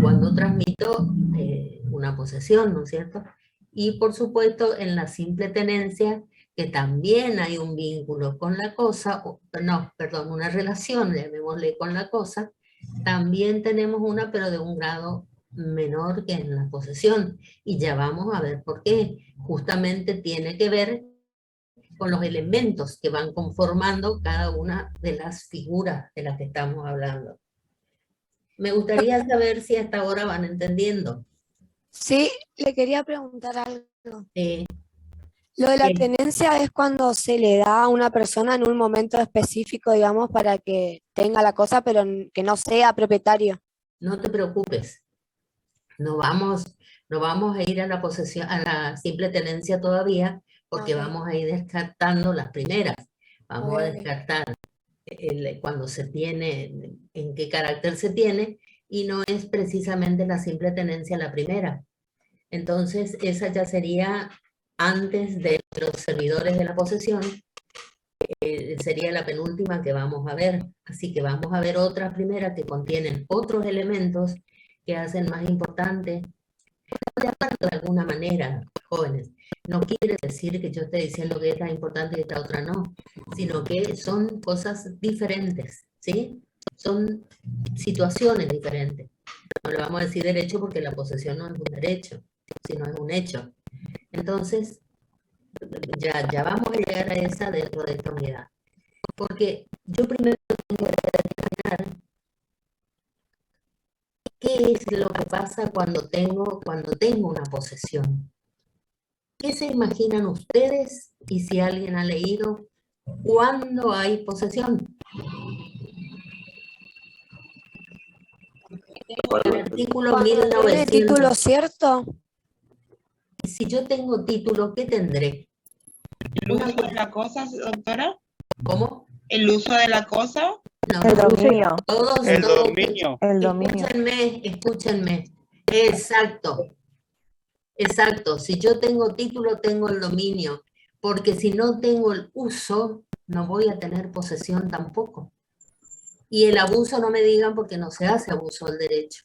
cuando transmito una posesión, ¿no es cierto? Y por supuesto en la simple tenencia, que también hay un vínculo con la cosa, no, perdón, una relación, llamémosle, con la cosa, también tenemos una, pero de un grado menor que en la posesión. Y ya vamos a ver por qué. Justamente tiene que ver con los elementos que van conformando cada una de las figuras de las que estamos hablando. Me gustaría saber si hasta ahora van entendiendo. Sí, le quería preguntar algo. Eh, Lo de la eh, tenencia es cuando se le da a una persona en un momento específico, digamos, para que tenga la cosa, pero que no sea propietario. no te preocupes, no vamos, no vamos a ir a la posesión, a la simple tenencia todavía, porque Ok, vamos a ir descartando las primeras. Vamos a ok, ok. descartar cuando se tiene, en qué carácter se tiene, y no es precisamente la simple tenencia la primera. Entonces, esa ya sería antes de los servidores de la posesión, sería la penúltima que vamos a ver. Así que vamos a ver otras primeras que contienen otros elementos que hacen más importante. De alguna manera, jóvenes, no quiere decir que yo esté diciendo que esta es importante y esta otra no, sino que son cosas diferentes, ¿sí? Son situaciones diferentes. No le vamos a decir derecho porque la posesión no es un derecho, sino es un hecho. Entonces, ya vamos a llegar a esa dentro de esta unidad. Porque yo primero tengo que determinar qué es lo que pasa cuando tengo una posesión. ¿Qué se imaginan ustedes? Y si alguien ha leído, ¿cuándo hay posesión? El artículo Cuando tiene 1900. título cierto, Si yo tengo título, ¿qué tendré? ¿El uso de la cosa, doctora? ¿Cómo? ¿El uso de la cosa? No, El no. dominio. Todos, El todos, dominio. El dominio. escúchenme. Exacto, exacto. Si yo tengo título, tengo el dominio. Porque si no tengo el uso, no voy a tener posesión tampoco. Y el abuso no me digan porque no se hace abuso del derecho.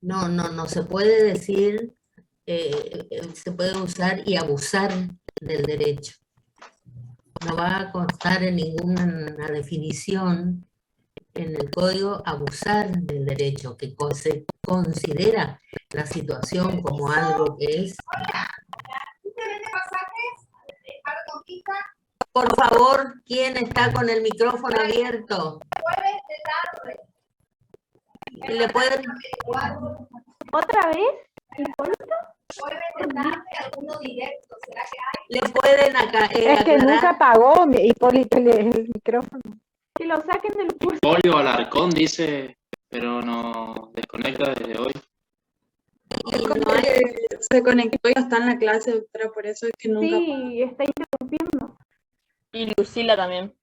No se puede decir, se puede usar y abusar del derecho. No va a constar en ninguna definición en el código abusar del derecho, que se considera la situación como algo que es. Por favor, ¿quién está con el micrófono abierto? ¿Le pueden? ¿Otra vez? ¿Le pueden acá, Es que nunca aclarar? pagó Hipólito el micrófono. Que lo saquen del curso. Polio Alarcón dice, pero no desconecta desde hoy. Y no hay, Se conectó y está en la clase, doctora, por eso es que nunca. Sí, está interrumpiendo. Y Lucila también.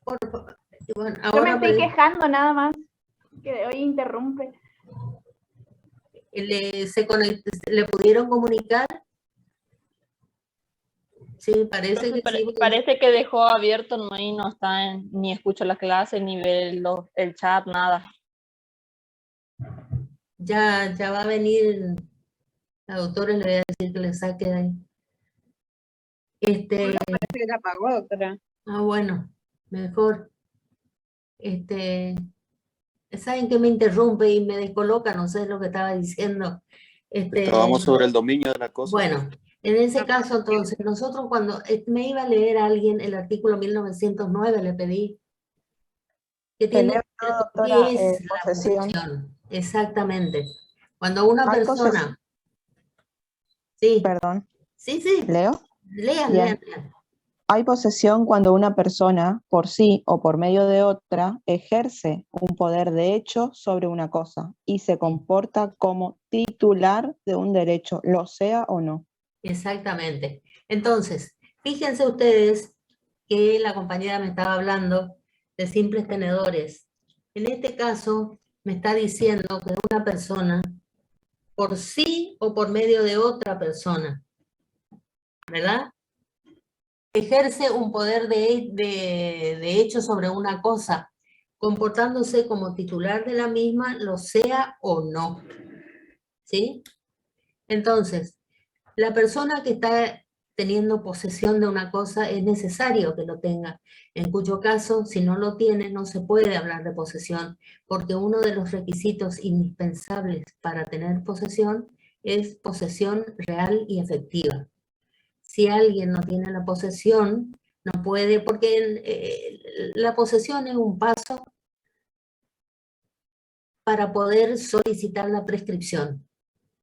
bueno, Yo me ahora estoy quejando nada más. Que hoy interrumpe. ¿le pudieron comunicar? Sí, parece que sí. Parece que dejó abierto, no, y no está ni escucha las clases, ni ve el chat, nada. Ya va a venir la doctora y le voy a decir que le saque de ahí. Parece que ya pagó, doctora. Bueno, mejor. ¿Saben que me interrumpe y me descoloca? No sé lo que estaba diciendo. Estábamos sobre el dominio de la cosa. Bueno, en ese caso, entonces, nosotros cuando me iba a leer a alguien el artículo 1909, le pedí que tiene doctora, ¿qué es la posesión? Exactamente. Cuando una persona... Sí. Perdón. Sí. ¿Leo? Lean. Hay posesión cuando una persona, por sí o por medio de otra, ejerce un poder de hecho sobre una cosa y se comporta como titular de un derecho, lo sea o no. Exactamente. Entonces, fíjense ustedes que la compañera me estaba hablando de simples tenedores. En este caso, me está diciendo que una persona, por sí o por medio de otra persona, ¿verdad? Ejerce un poder de hecho sobre una cosa, comportándose como titular de la misma, lo sea o no. ¿Sí? Entonces, la persona que está teniendo posesión de una cosa es necesario que lo tenga, en cuyo caso, si no lo tiene, no se puede hablar de posesión, porque uno de los requisitos indispensables para tener posesión es posesión real y efectiva. Si alguien no tiene la posesión, no puede, porque la posesión es un paso para poder solicitar la prescripción,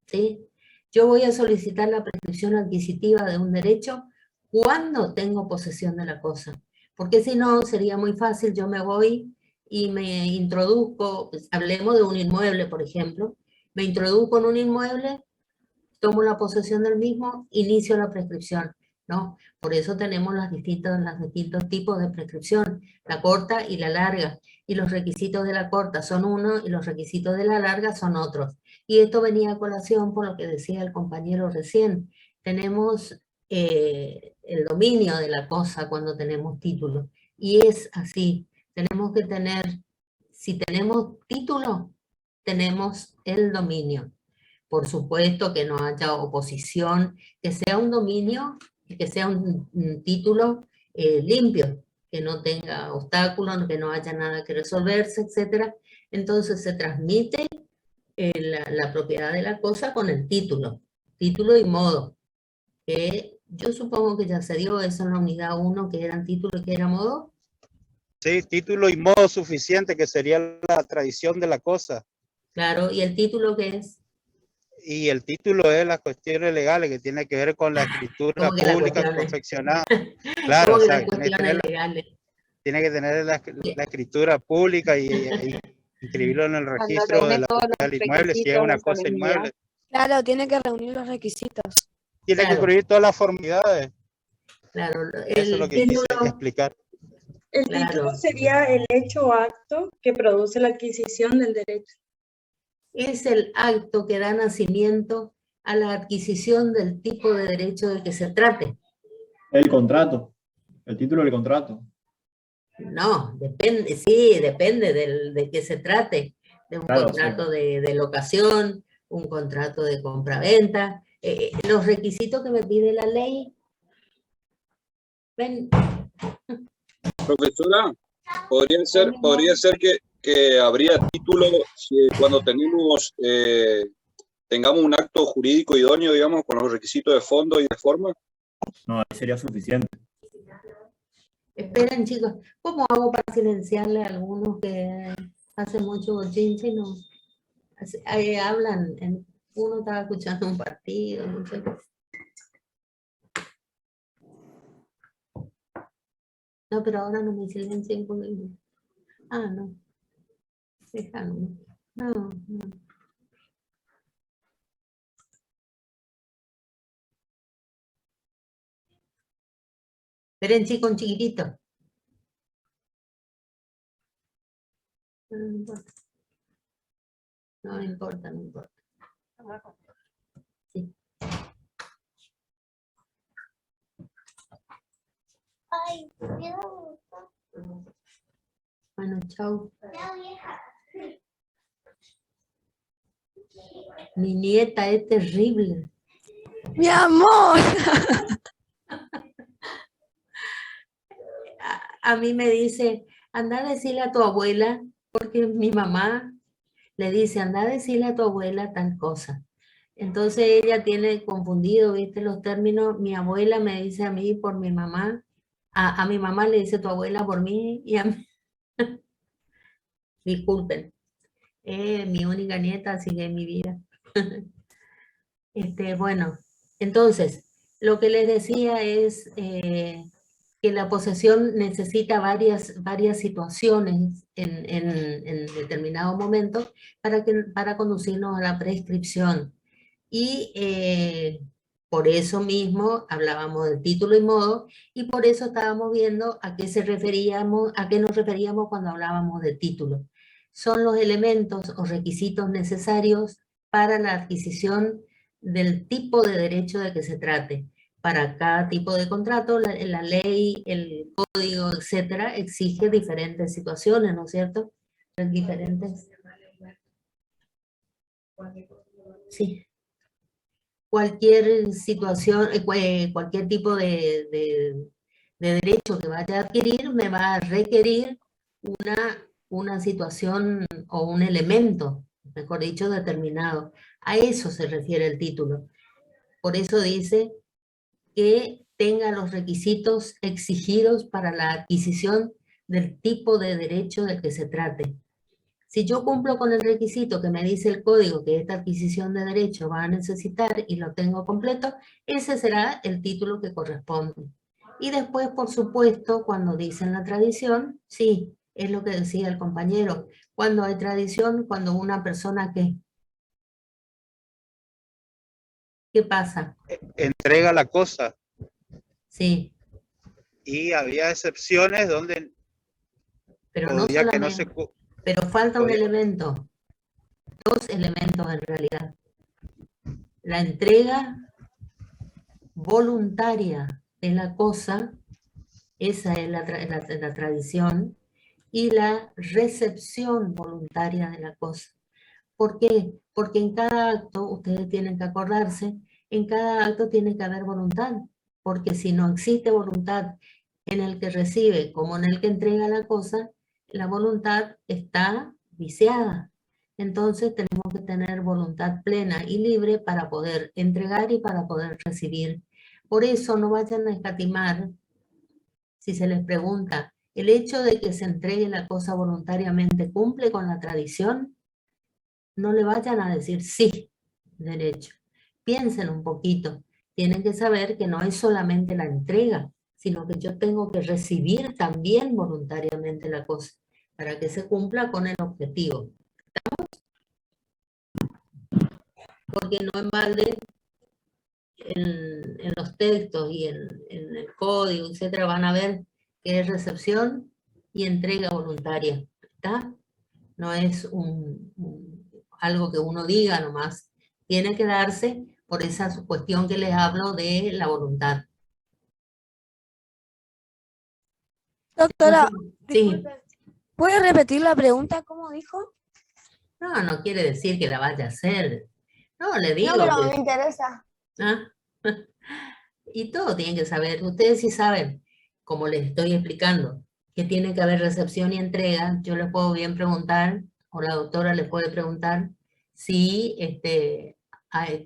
¿sí? Yo voy a solicitar la prescripción adquisitiva de un derecho cuando tengo posesión de la cosa, porque si no sería muy fácil, yo me voy y me introduzco, pues, hablemos de un inmueble, por ejemplo, me introduzco en un inmueble, tomo la posesión del mismo, inicio la prescripción, ¿no? Por eso tenemos los distintos tipos de prescripción, la corta y la larga, y los requisitos de la corta son uno y los requisitos de la larga son otros. Y esto venía a colación por lo que decía el compañero recién. Tenemos el dominio de la cosa cuando tenemos título, y es así. Tenemos que tener, si tenemos título, tenemos el dominio. Por supuesto que no haya oposición, que sea un dominio, que sea un título limpio, que no tenga obstáculos, que no haya nada que resolverse, etc. Entonces se transmite la propiedad de la cosa con el título y modo. Yo supongo que ya se dio eso en la unidad 1, que eran título y que era modo. Sí, título y modo suficiente, que sería la tradición de la cosa. Claro, ¿y el título qué es? Y el título es las cuestiones legales, que tiene que ver con la escritura pública confeccionada. Claro, o sea, tiene que tener la escritura pública y inscribirlo en el registro de la propiedad del inmueble, si es una cosa inmueble. Claro, tiene que reunir los requisitos. Tiene que cubrir todas las formalidades. Claro, eso es lo que quise explicar. El título sería el hecho o acto que produce la adquisición del derecho. Es el acto que da nacimiento a la adquisición del tipo de derecho del que se trate. El contrato, el título del contrato. No, depende, sí, depende de qué se trate. De un contrato de locación, un contrato de compraventa. Los requisitos que me pide la ley. Ven. Profesora, podría ser que habría título cuando tengamos un acto jurídico idóneo, digamos, con los requisitos de fondo y de forma. No, ahí sería suficiente. Esperen, chicos, ¿cómo hago para silenciarle a algunos que hacen mucho bochinche y no hablan? Uno estaba escuchando un partido, no sé. No, pero ahora no me silencien porque... Ah, no. Déjame. No. Esperen, chicos, un chiquitito. No importa. No importa. Sí. Ay, cuidado. Bueno, chao. Mi nieta es terrible. ¡Mi amor! A mí me dice, anda a decirle a tu abuela, porque mi mamá le dice, anda a decirle a tu abuela tal cosa. Entonces ella tiene confundido, viste, los términos. Mi abuela me dice a mí por mi mamá, a mi mamá le dice tu abuela por mí y a mí. Disculpen, mi única nieta, así que en mi vida. Bueno, entonces, lo que les decía es que la posesión necesita varias situaciones en determinado momento para conducirnos a la prescripción. Y por eso mismo hablábamos del título y modo, y por eso estábamos viendo a qué nos referíamos cuando hablábamos de título. Son los elementos o requisitos necesarios para la adquisición del tipo de derecho de que se trate, para cada tipo de contrato, la ley, el código, etcétera, exige diferentes situaciones, ¿no es cierto? Diferentes. Sí. Cualquier situación, cualquier tipo de derecho que vaya a adquirir me va a requerir una situación o un elemento, mejor dicho, determinado. A eso se refiere el título. Por eso dice que tenga los requisitos exigidos para la adquisición del tipo de derecho del que se trate. Si yo cumplo con el requisito que me dice el código que esta adquisición de derecho va a necesitar y lo tengo completo, ese será el título que corresponde. Y después, por supuesto, cuando dicen la tradición, sí, es lo que decía el compañero. Cuando hay tradición, cuando una persona ¿qué pasa? Entrega la cosa. Sí. Y había excepciones donde pero no podía que no solamente, se... pero falta un podía- elemento, dos elementos en realidad. La entrega voluntaria de la cosa, esa es la tradición, y la recepción voluntaria de la cosa. ¿Por qué? Porque en cada acto, ustedes tienen que acordarse, en cada acto tiene que haber voluntad, porque si no existe voluntad en el que recibe como en el que entrega la cosa, la voluntad está viciada. Entonces tenemos que tener voluntad plena y libre para poder entregar y para poder recibir. Por eso no vayan a escatimar, si se les pregunta, ¿el hecho de que se entregue la cosa voluntariamente cumple con la tradición? No le vayan a decir sí, derecho. Piensen un poquito. Tienen que saber que no es solamente la entrega, sino que yo tengo que recibir también voluntariamente la cosa para que se cumpla con el objetivo. Porque no en balde en los textos y en el código, etcétera, van a ver que es recepción y entrega voluntaria. ¿Está? No es algo que uno diga nomás. Tiene que darse por esa cuestión que les hablo de la voluntad. Doctora, Sí. ¿puede repetir la pregunta? ¿Cómo dijo? No, no quiere decir que la vaya a hacer. No, le digo No, pero que... me interesa. ¿Ah? Y todo tienen que saber. Ustedes sí saben, como les estoy explicando, que tiene que haber recepción y entrega. Yo les puedo bien preguntar, o la doctora les puede preguntar, si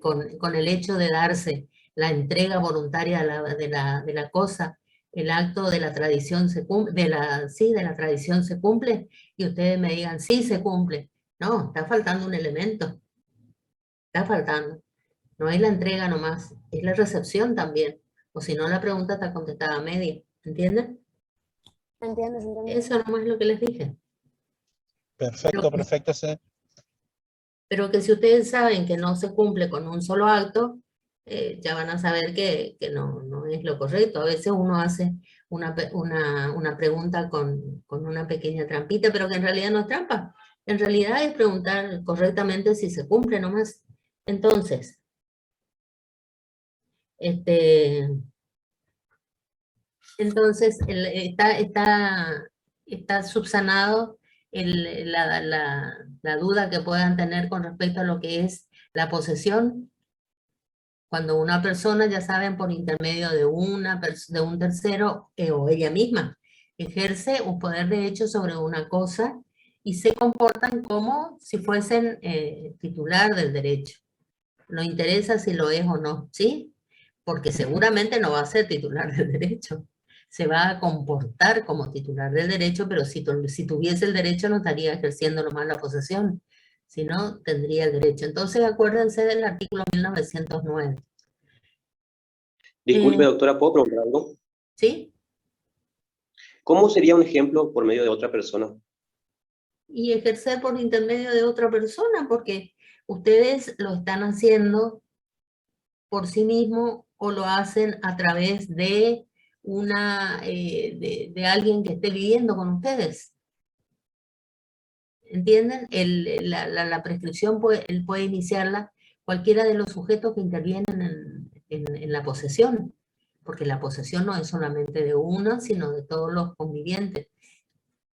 con el hecho de darse la entrega voluntaria de la cosa, el acto de la tradición se cumple, de la tradición se cumple, y ustedes me digan, sí se cumple. No, está faltando un elemento. Está faltando. No es la entrega nomás, es la recepción también. O si no, la pregunta está contestada a media. ¿Entienden? Entiendo. Eso nomás es lo que les dije. Perfecto, perfecto. Sí. Pero que si ustedes saben que no se cumple con un solo acto, ya van a saber que no es lo correcto. A veces uno hace una pregunta con una pequeña trampita, pero que en realidad no es trampa. En realidad es preguntar correctamente si se cumple nomás. Entonces, entonces está subsanado la duda que puedan tener con respecto a lo que es la posesión. Cuando una persona, ya saben, por intermedio de un tercero o ella misma, ejerce un poder de hecho sobre una cosa y se comportan como si fuesen titular del derecho. No interesa si lo es o no, ¿sí? Porque seguramente no va a ser titular del derecho. Se va a comportar como titular del derecho, pero si tuviese el derecho no estaría ejerciendo nomás la posesión, sino tendría el derecho. Entonces acuérdense del artículo 1909. Disculpe, doctora, ¿puedo preguntar algo? ¿Sí? ¿Cómo sería un ejemplo por medio de otra persona? Y ejercer por intermedio de otra persona, porque ustedes lo están haciendo por sí mismo o lo hacen a través de de alguien que esté viviendo con ustedes. ¿Entienden? La prescripción puede iniciarla cualquiera de los sujetos que intervienen en la posesión. porque la posesión no es solamente de uno, sino de todos los convivientes.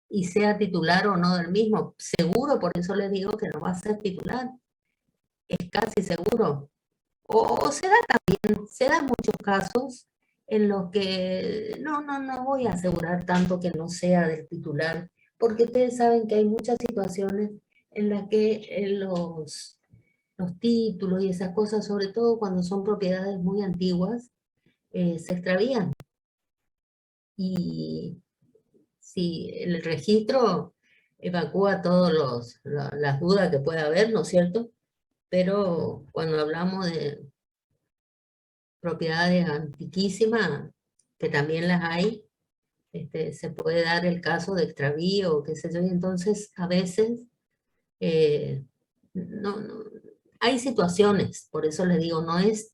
Y sea titular o no del mismo, seguro, por eso les digo que no va a ser titular. Es casi seguro. O se da también, se dan muchos casos en los que no voy a asegurar tanto que no sea del titular, porque ustedes saben que hay muchas situaciones en las que los títulos y esas cosas, sobre todo cuando son propiedades muy antiguas, se extravían. Y si el registro evacúa todas las dudas que pueda haber, ¿no es cierto? Pero cuando hablamos de propiedades antiquísimas, que también las hay, se puede dar el caso de extravío, qué sé yo, y entonces a veces hay situaciones, por eso les digo, no es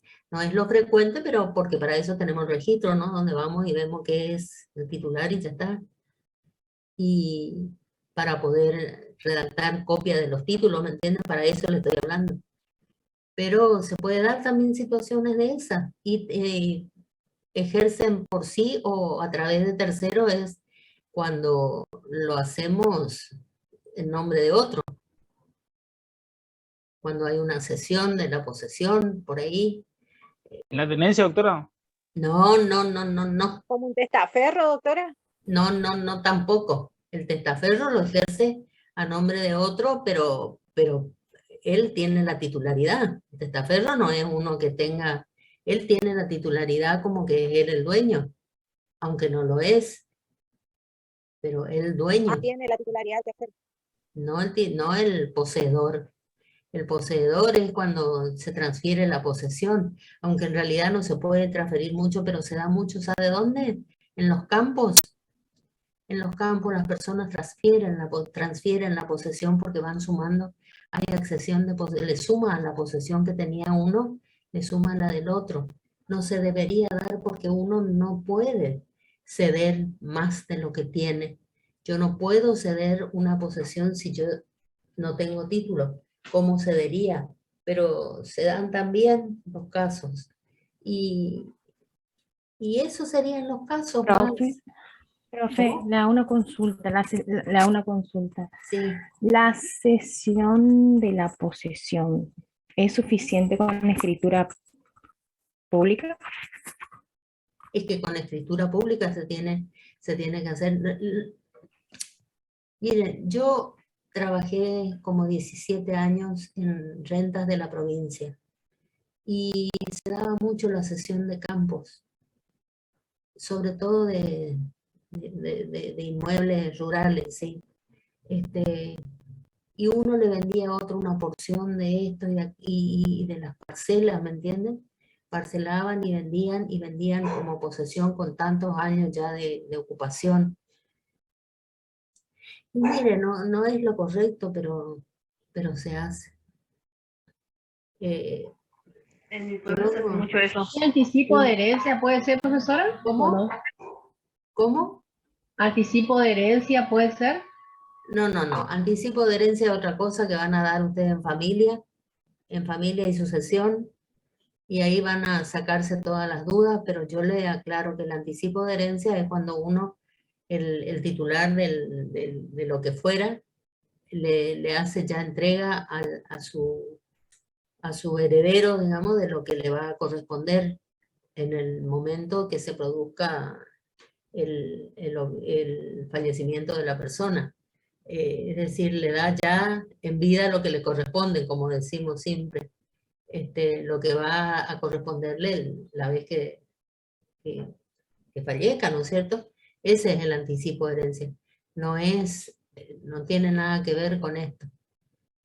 lo frecuente, pero porque para eso tenemos registro, ¿no? Donde vamos y vemos qué es el titular y ya está. Y para poder redactar copia de los títulos, ¿me entienden? Para eso le estoy hablando. Pero se puede dar también situaciones de esas y ejercen por sí o a través de terceros es cuando lo hacemos en nombre de otro. Cuando hay una cesión de la posesión, por ahí. ¿En la tenencia, doctora? No. ¿Como un testaferro, doctora? No, tampoco. El testaferro lo ejerce a nombre de otro, pero él tiene la titularidad. El testaferro no es uno que tenga, él tiene la titularidad como que es él el dueño, aunque no lo es, pero el dueño. Tiene la titularidad de hacer. No el poseedor. El poseedor es cuando se transfiere la posesión, aunque en realidad no se puede transferir mucho, pero se da mucho. ¿Sabe dónde? En los campos. En los campos las personas transfieren la posesión porque van sumando. Hay accesión de posesión, le suma a la posesión que tenía uno, le suma a la del otro. No se debería dar porque uno no puede ceder más de lo que tiene. Yo no puedo ceder una posesión si yo no tengo título. ¿Cómo cedería? Pero se dan también los casos. Y esos serían los casos más. Profe, le hago una consulta, le hago una consulta. Sí. ¿La cesión de la posesión es suficiente con escritura pública? Es que con escritura pública se tiene que hacer. Miren, yo trabajé como 17 años en rentas de la provincia y se daba mucho la cesión de campos, sobre todo de inmuebles rurales, ¿sí? Y uno le vendía a otro una porción de esto y de las parcelas, ¿me entienden? Parcelaban y vendían como posesión con tantos años ya de ocupación. Y mire, no es lo correcto, pero se hace. En mi pueblo se hace mucho eso. ¿Y anticipo de herencia puede ser, profesora? ¿Cómo? ¿O no? ¿Cómo? ¿Anticipo de herencia puede ser? No. Anticipo de herencia es otra cosa que van a dar ustedes en familia y sucesión, y ahí van a sacarse todas las dudas, pero yo le aclaro que el anticipo de herencia es cuando uno, el titular de lo que fuera, le hace ya entrega a su heredero, digamos, de lo que le va a corresponder en el momento que se produzca el fallecimiento de la persona. Es decir, le da ya en vida lo que le corresponde, como decimos siempre, lo que va a corresponderle la vez que fallezca, ¿no es cierto? Ese es el anticipo de herencia. No tiene nada que ver con esto.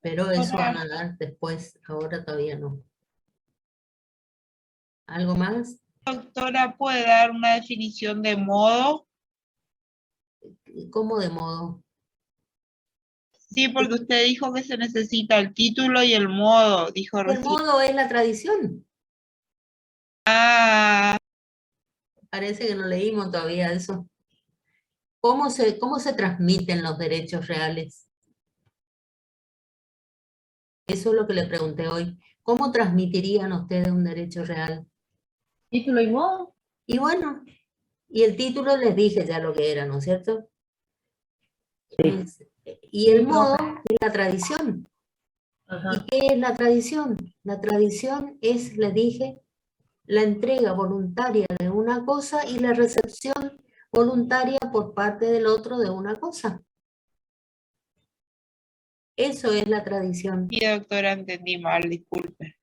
Pero eso van a dar después, ahora todavía no. ¿Algo más? Doctora, ¿puede dar una definición de modo? ¿Cómo de modo? Sí, porque usted dijo que se necesita el título y el modo, dijo El modo es la tradición. Ah. Parece que no leímos todavía eso. ¿Cómo se transmiten los derechos reales? Eso es lo que le pregunté hoy. ¿Cómo transmitirían ustedes un derecho real? ¿Título y modo? Y bueno, y el título les dije ya lo que era, ¿no es cierto? Y el modo es la tradición. ¿Y qué es la tradición? La tradición es, les dije, la entrega voluntaria de una cosa y la recepción voluntaria por parte del otro de una cosa. Eso es la tradición. Sí, doctora, entendí mal, disculpe.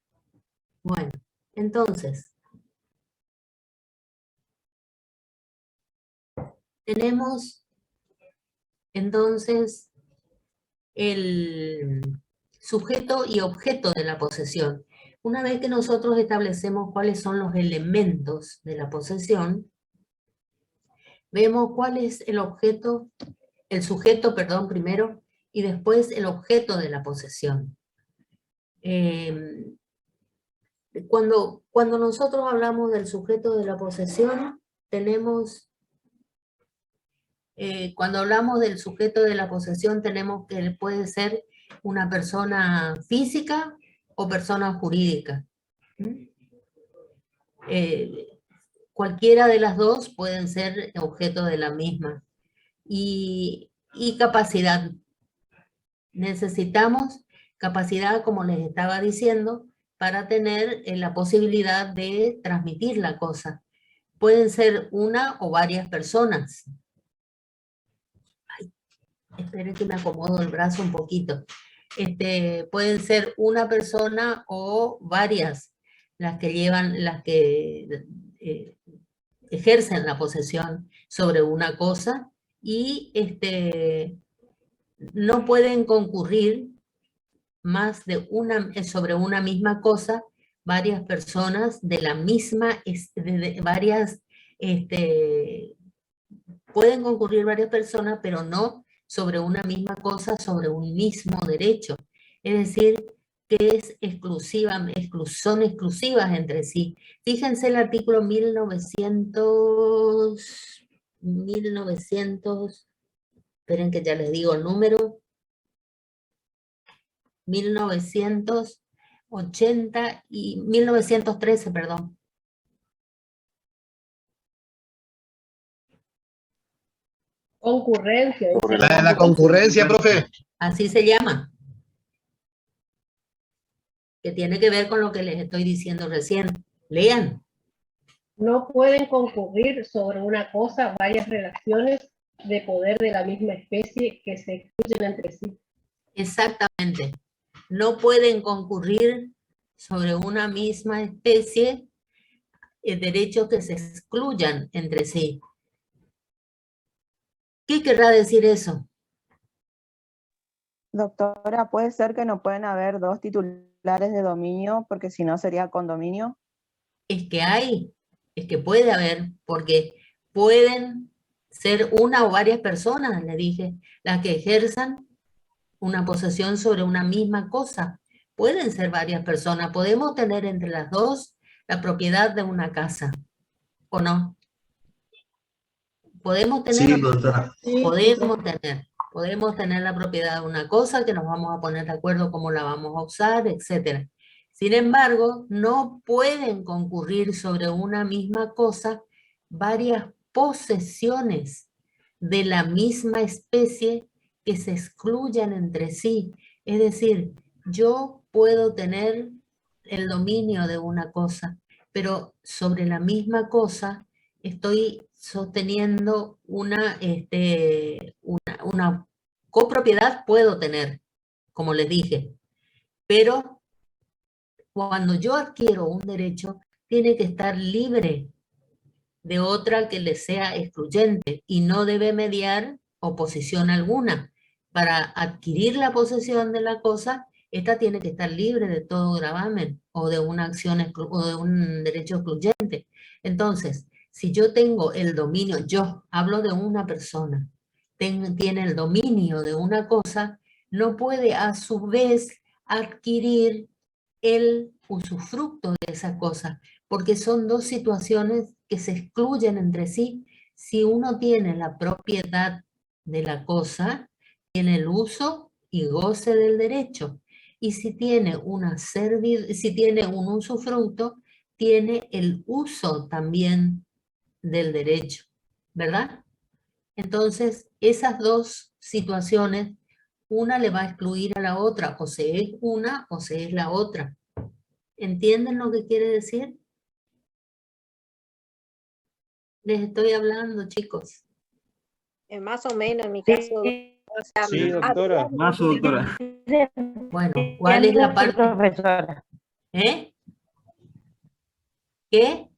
Bueno, entonces, tenemos entonces el sujeto y objeto de la posesión. Una vez que nosotros establecemos cuáles son los elementos de la posesión, vemos cuál es el objeto, el sujeto, perdón, primero, y después el objeto de la posesión. Cuando nosotros hablamos del sujeto de la posesión, tenemos, cuando hablamos del sujeto de la posesión, tenemos que puede ser una persona física o persona jurídica. Cualquiera de las dos pueden ser objeto de la misma. Y capacidad. Necesitamos capacidad, como les estaba diciendo, para tener la posibilidad de transmitir la cosa. Pueden ser una o varias personas. Ay, esperen que me acomodo el brazo un poquito. Pueden ser una persona o varias las que llevan, las que ejercen la posesión sobre una cosa y no pueden concurrir más de sobre una misma cosa varias personas de la misma, pueden concurrir varias personas, pero no sobre una misma cosa, sobre un mismo derecho. Es decir, que son exclusivas entre sí. Fíjense el artículo 1900, esperen que ya les digo el número, 1980 y 1913, perdón. Concurrencia. La concurrencia, profe. Así se llama. Que tiene que ver con lo que les estoy diciendo recién. Lean. No pueden concurrir sobre una cosa varias relaciones de poder de la misma especie que se excluyen entre sí. Exactamente. No pueden concurrir sobre una misma especie derechos que se excluyan entre sí. ¿Qué querrá decir eso? Doctora, ¿puede ser que no pueden haber dos titulares de dominio porque si no sería condominio? Es que puede haber, porque pueden ser una o varias personas, le dije, las que ejerzan una posesión sobre una misma cosa. Pueden ser varias personas, podemos tener entre las dos la propiedad de una casa, ¿o no? Podemos tener, Sí, doctora. podemos tener la propiedad de una cosa que nos vamos a poner de acuerdo cómo la vamos a usar, etc. Sin embargo, no pueden concurrir sobre una misma cosa varias posesiones de la misma especie que se excluyan entre sí. Es decir, yo puedo tener el dominio de una cosa, pero sobre la misma cosa estoy sosteniendo una copropiedad, puedo tener, como les dije, pero cuando yo adquiero un derecho, tiene que estar libre de otra que le sea excluyente y no debe mediar oposición alguna. Para adquirir la posesión de la cosa, esta tiene que estar libre de todo gravamen o de una acción o de un derecho excluyente. Entonces, si yo tengo el dominio, yo hablo de una persona, tiene el dominio de una cosa, no puede a su vez adquirir el usufructo de esa cosa, porque son dos situaciones que se excluyen entre sí. Si uno tiene la propiedad de la cosa, tiene el uso y goce del derecho. Y si tiene si tiene un usufructo, tiene el uso también del derecho, ¿verdad? Entonces, esas dos situaciones, una le va a excluir a la otra, o se es una o se es la otra. ¿Entienden lo que quiere decir? Les estoy hablando, chicos. Más o menos, en mi caso. O sea, Sí, doctora. Más, doctora. Bueno, ¿cuál es la parte? Profesora. ¿Eh? ¿Qué?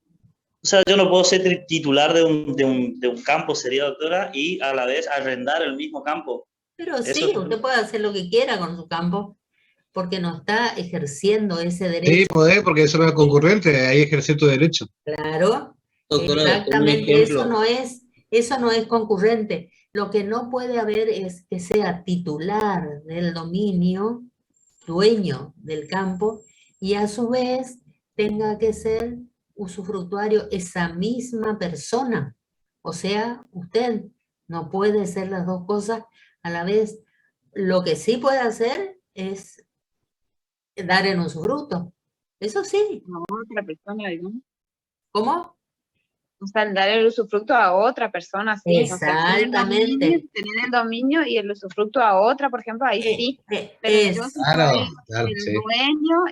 O sea, yo no puedo ser titular de un campo, sería, doctora, y a la vez arrendar el mismo campo. Pero Eso sí, es- usted puede hacer lo que quiera con su campo, porque no está ejerciendo ese derecho. Sí, podés, porque eso no es concurrente, ahí ejercer tu derecho. Claro, Doctora, exactamente, un eso no es concurrente. Lo que no puede haber es que sea titular del dominio, dueño del campo, y a su vez tenga que ser usufructuario esa misma persona. O sea, usted no puede ser las dos cosas a la vez. Lo que sí puede hacer es dar en usufructo. Eso sí. A otra persona, digamos. ¿Cómo? O sea, dar el usufructo a otra persona, sí. Exactamente. Tener el dominio y el usufructo a otra, por ejemplo, ahí sí. Pero yo si soy el dueño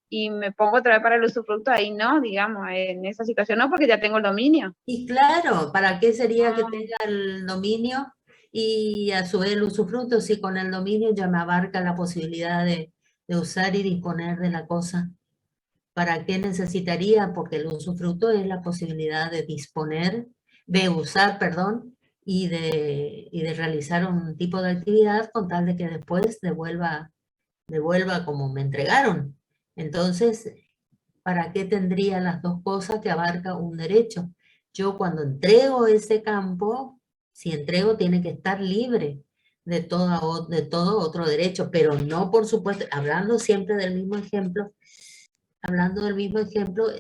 y me pongo otra vez para el usufructo, ahí no, digamos, en esa situación no, porque ya tengo el dominio. Y claro, ¿para qué sería que tenga el dominio y a su vez el usufructo si con el dominio ya me abarca la posibilidad de usar y disponer de la cosa? ¿Para qué necesitaría? Porque el usufructo es la posibilidad de disponer, de usar, perdón, y de realizar un tipo de actividad con tal de que después devuelva como me entregaron. Entonces, ¿para qué tendría las dos cosas que abarca un derecho? Yo cuando entrego ese campo, si entrego tiene que estar libre de todo otro derecho, pero no, por supuesto, hablando siempre del mismo ejemplo,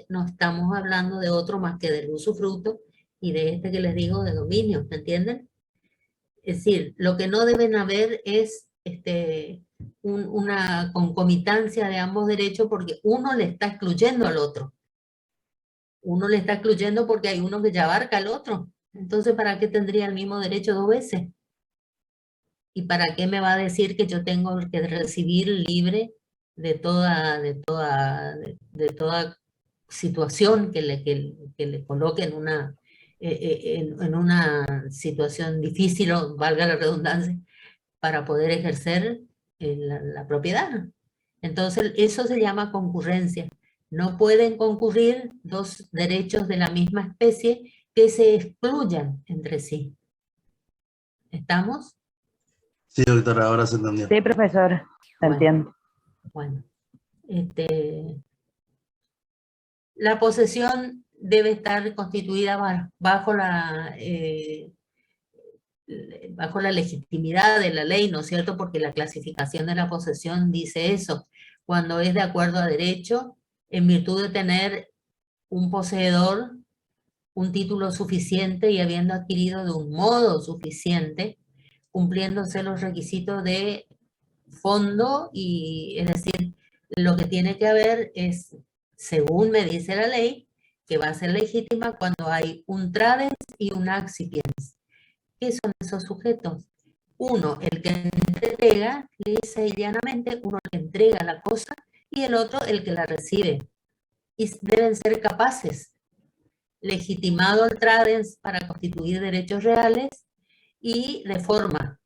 no estamos hablando de otro más que del usufructo y de este que les digo de dominio, ¿me entienden? Es decir, lo que no deben haber es una concomitancia de ambos derechos porque uno le está excluyendo al otro. Uno le está excluyendo porque hay uno que ya abarca al otro. Entonces, ¿para qué tendría el mismo derecho dos veces? ¿Y para qué me va a decir que yo tengo que recibir libre de toda situación que le coloque en una situación difícil, o valga la redundancia, para poder ejercer la propiedad? Entonces, eso se llama concurrencia. No pueden concurrir dos derechos de la misma especie que se excluyan entre sí. ¿Estamos? Sí, doctora, ahora se entendió. Sí, profesora, entiendo. Bueno, la posesión debe estar constituida bajo la legitimidad de la ley, ¿no es cierto? Porque la clasificación de la posesión dice eso, cuando es de acuerdo a derecho, en virtud de tener un poseedor un título suficiente y habiendo adquirido de un modo suficiente, cumpliéndose los requisitos de fondo, y es decir, lo que tiene que haber es, según me dice la ley, que va a ser legítima cuando hay un tradens y un accipiens. ¿Qué son esos sujetos? Uno, el que entrega, lisa y llanamente, uno el que entrega la cosa, y el otro el que la recibe. Y deben ser capaces, legitimado el tradens para constituir derechos reales y de forma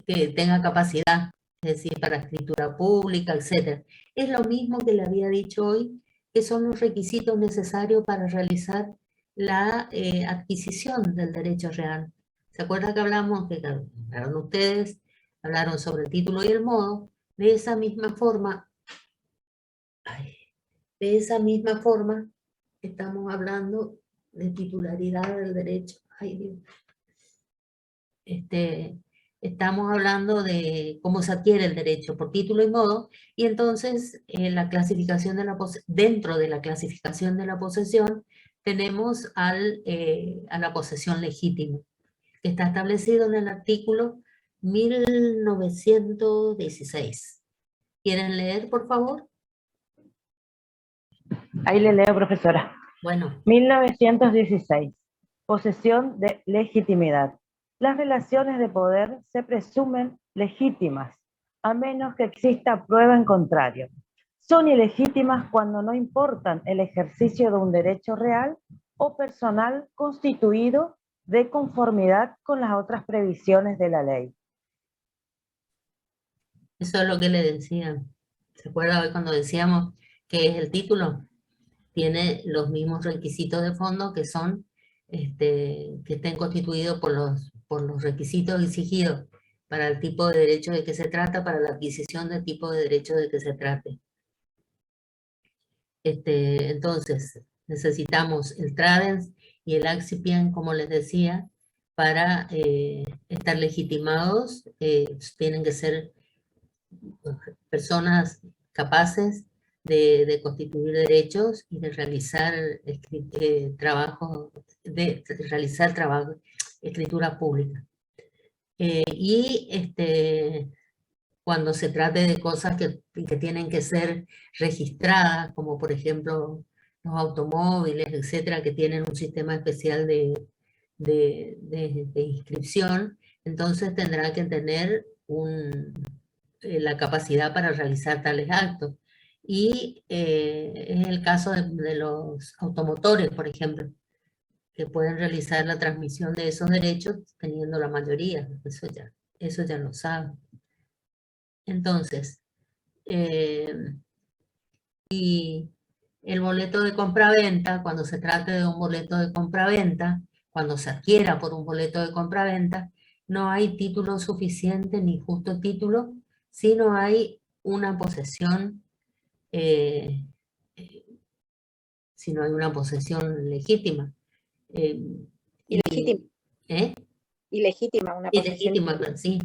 que tenga capacidad, es decir, para escritura pública, etc. Es lo mismo que le había dicho hoy, que son los requisitos necesarios para realizar la adquisición del derecho real. ¿Se acuerdan que hablamos, que hablaron ustedes, hablaron sobre el título y el modo? De esa misma forma, estamos hablando de titularidad del derecho. Ay, Dios. Estamos hablando de cómo se adquiere el derecho por título y modo, y entonces la clasificación dentro de la clasificación de la posesión tenemos a la posesión legítima, que está establecido en el artículo 1916. ¿Quieren leer, por favor? Ahí le leo, profesora. Bueno. 1916. Posesión de legitimidad. Las relaciones de poder se presumen legítimas, a menos que exista prueba en contrario. Son ilegítimas cuando no importan el ejercicio de un derecho real o personal constituido de conformidad con las otras previsiones de la ley. Eso es lo que le decía. ¿Se acuerda hoy cuando decíamos que es el título? Tiene los mismos requisitos de fondo que son que estén constituidos por los requisitos exigidos para el tipo de derecho de que se trata, para la adquisición del tipo de derecho de que se trate. Entonces, necesitamos el Tradens y el Accipient, como les decía, para estar legitimados. Tienen que ser personas capaces de constituir derechos y de realizar escritura pública. Cuando se trate de cosas que tienen que ser registradas, como por ejemplo los automóviles, etcétera, que tienen un sistema especial de inscripción, entonces tendrá que tener la capacidad para realizar tales actos. Y es el caso de los automotores, por ejemplo, que pueden realizar la transmisión de esos derechos teniendo la mayoría. Eso ya lo saben. Entonces, y el boleto de compraventa, cuando se trate de un boleto de compraventa, cuando se adquiera por un boleto de compraventa, no hay título suficiente ni justo título, sino hay una posesión, si no hay una posesión legítima. Ilegítima. Ilegítima, una posesión. Ilegítima, sí.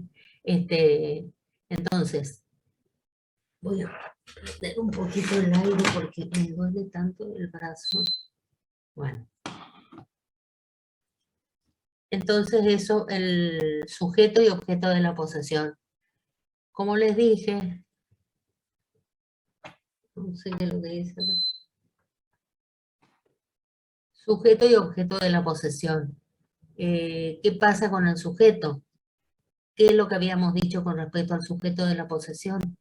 Entonces, voy a perder un poquito el aire porque me duele tanto el brazo. Bueno. Entonces eso, el sujeto y objeto de la posesión. Como les dije, no sé qué es lo que dice acá. Sujeto y objeto de la posesión. ¿Qué pasa con el sujeto? ¿Qué es lo que habíamos dicho con respecto al sujeto de la posesión?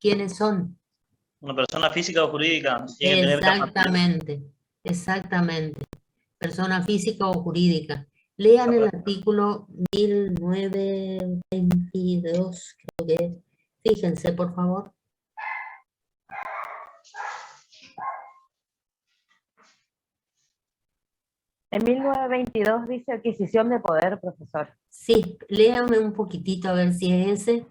¿Quiénes son? Una persona física o jurídica. Exactamente, exactamente. Persona física o jurídica. Lean el artículo 1922, creo que es. Fíjense, por favor. En 1922 dice adquisición de poder, profesor. Sí, léame un poquitito a ver si es ese.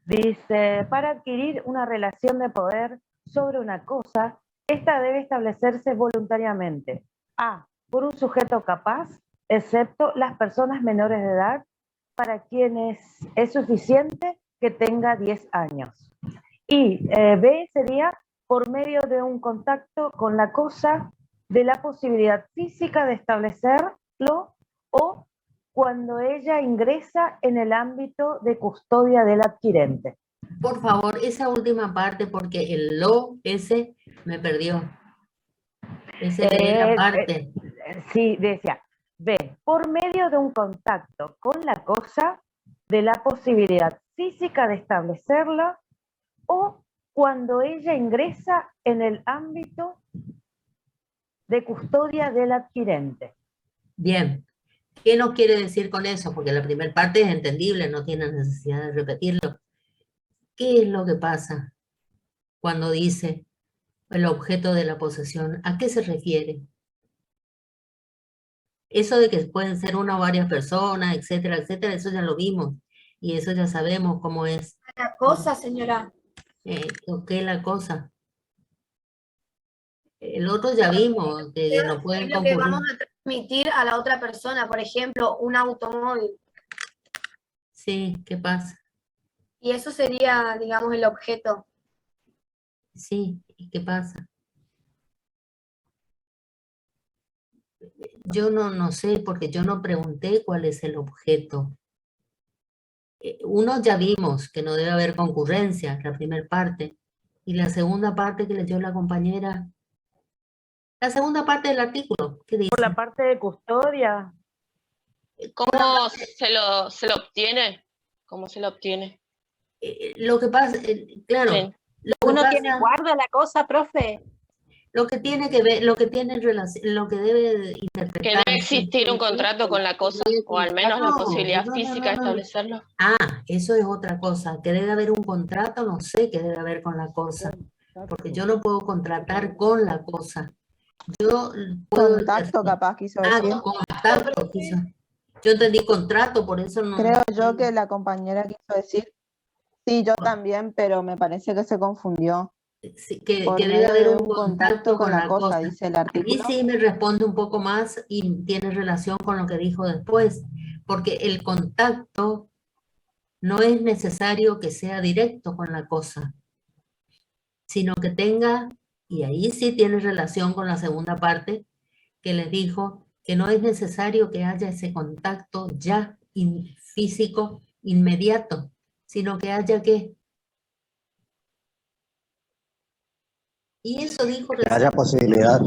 Dice, para adquirir una relación de poder sobre una cosa, esta debe establecerse voluntariamente. A, por un sujeto capaz, excepto las personas menores de edad, para quienes es suficiente que tenga 10 años. Y B sería por medio de un contacto con la cosa, de la posibilidad física de establecerlo o cuando ella ingresa en el ámbito de custodia del adquirente. Por favor, esa última parte, porque el lo, ese, me perdió. Esa es la parte. Sí, decía, B, por medio de un contacto con la cosa, de la posibilidad física de establecerla o cuando ella ingresa en el ámbito de custodia del adquirente. Bien. ¿Qué nos quiere decir con eso? Porque la primera parte es entendible, no tiene necesidad de repetirlo. ¿Qué es lo que pasa cuando dice el objeto de la posesión? ¿A qué se refiere? Eso de que pueden ser una o varias personas, etcétera, etcétera, eso ya lo vimos. Y eso ya sabemos cómo es. La cosa, señora. ¿Qué es la cosa? El otro ya vimos que no pueden lo concurrir. que vamos a transmitir a la otra persona, por ejemplo, un automóvil. Sí, ¿qué pasa? Y eso sería, digamos, el objeto. Sí, ¿y qué pasa? Yo no sé, porque yo no pregunté cuál es el objeto. Uno ya vimos que no debe haber concurrencia, la primera parte. Y la segunda parte que leyó la compañera, La segunda parte del artículo, ¿qué dice? Por la parte de custodia. ¿Cómo se lo obtiene? ¿Cómo se lo obtiene? Lo que pasa, claro. Sí. Uno tiene guarda la cosa, profe. Lo que tiene que ver, lo que tiene relación, lo que debe interpretar. ¿Que debe existir un contrato con la cosa? O al menos la posibilidad física de establecerlo. Ah, eso es otra cosa. Que debe haber un contrato, no sé qué debe haber con la cosa. Porque yo no puedo contratar con la cosa. Yo puedo... Contacto capaz quiso decir. Contacto quiso. Yo entendí contrato, por eso no... Creo yo que la compañera quiso decir, sí, yo también, pero me parece que se confundió. Sí, que debe haber un contacto con la cosa, dice el artículo. Y sí me responde un poco más y tiene relación con lo que dijo después, porque el contacto no es necesario que sea directo con la cosa, sino que tenga, y ahí sí tiene relación con la segunda parte, que les dijo que no es necesario que haya ese contacto ya físico inmediato, sino que haya que... Y eso dijo... Que haya posibilidad.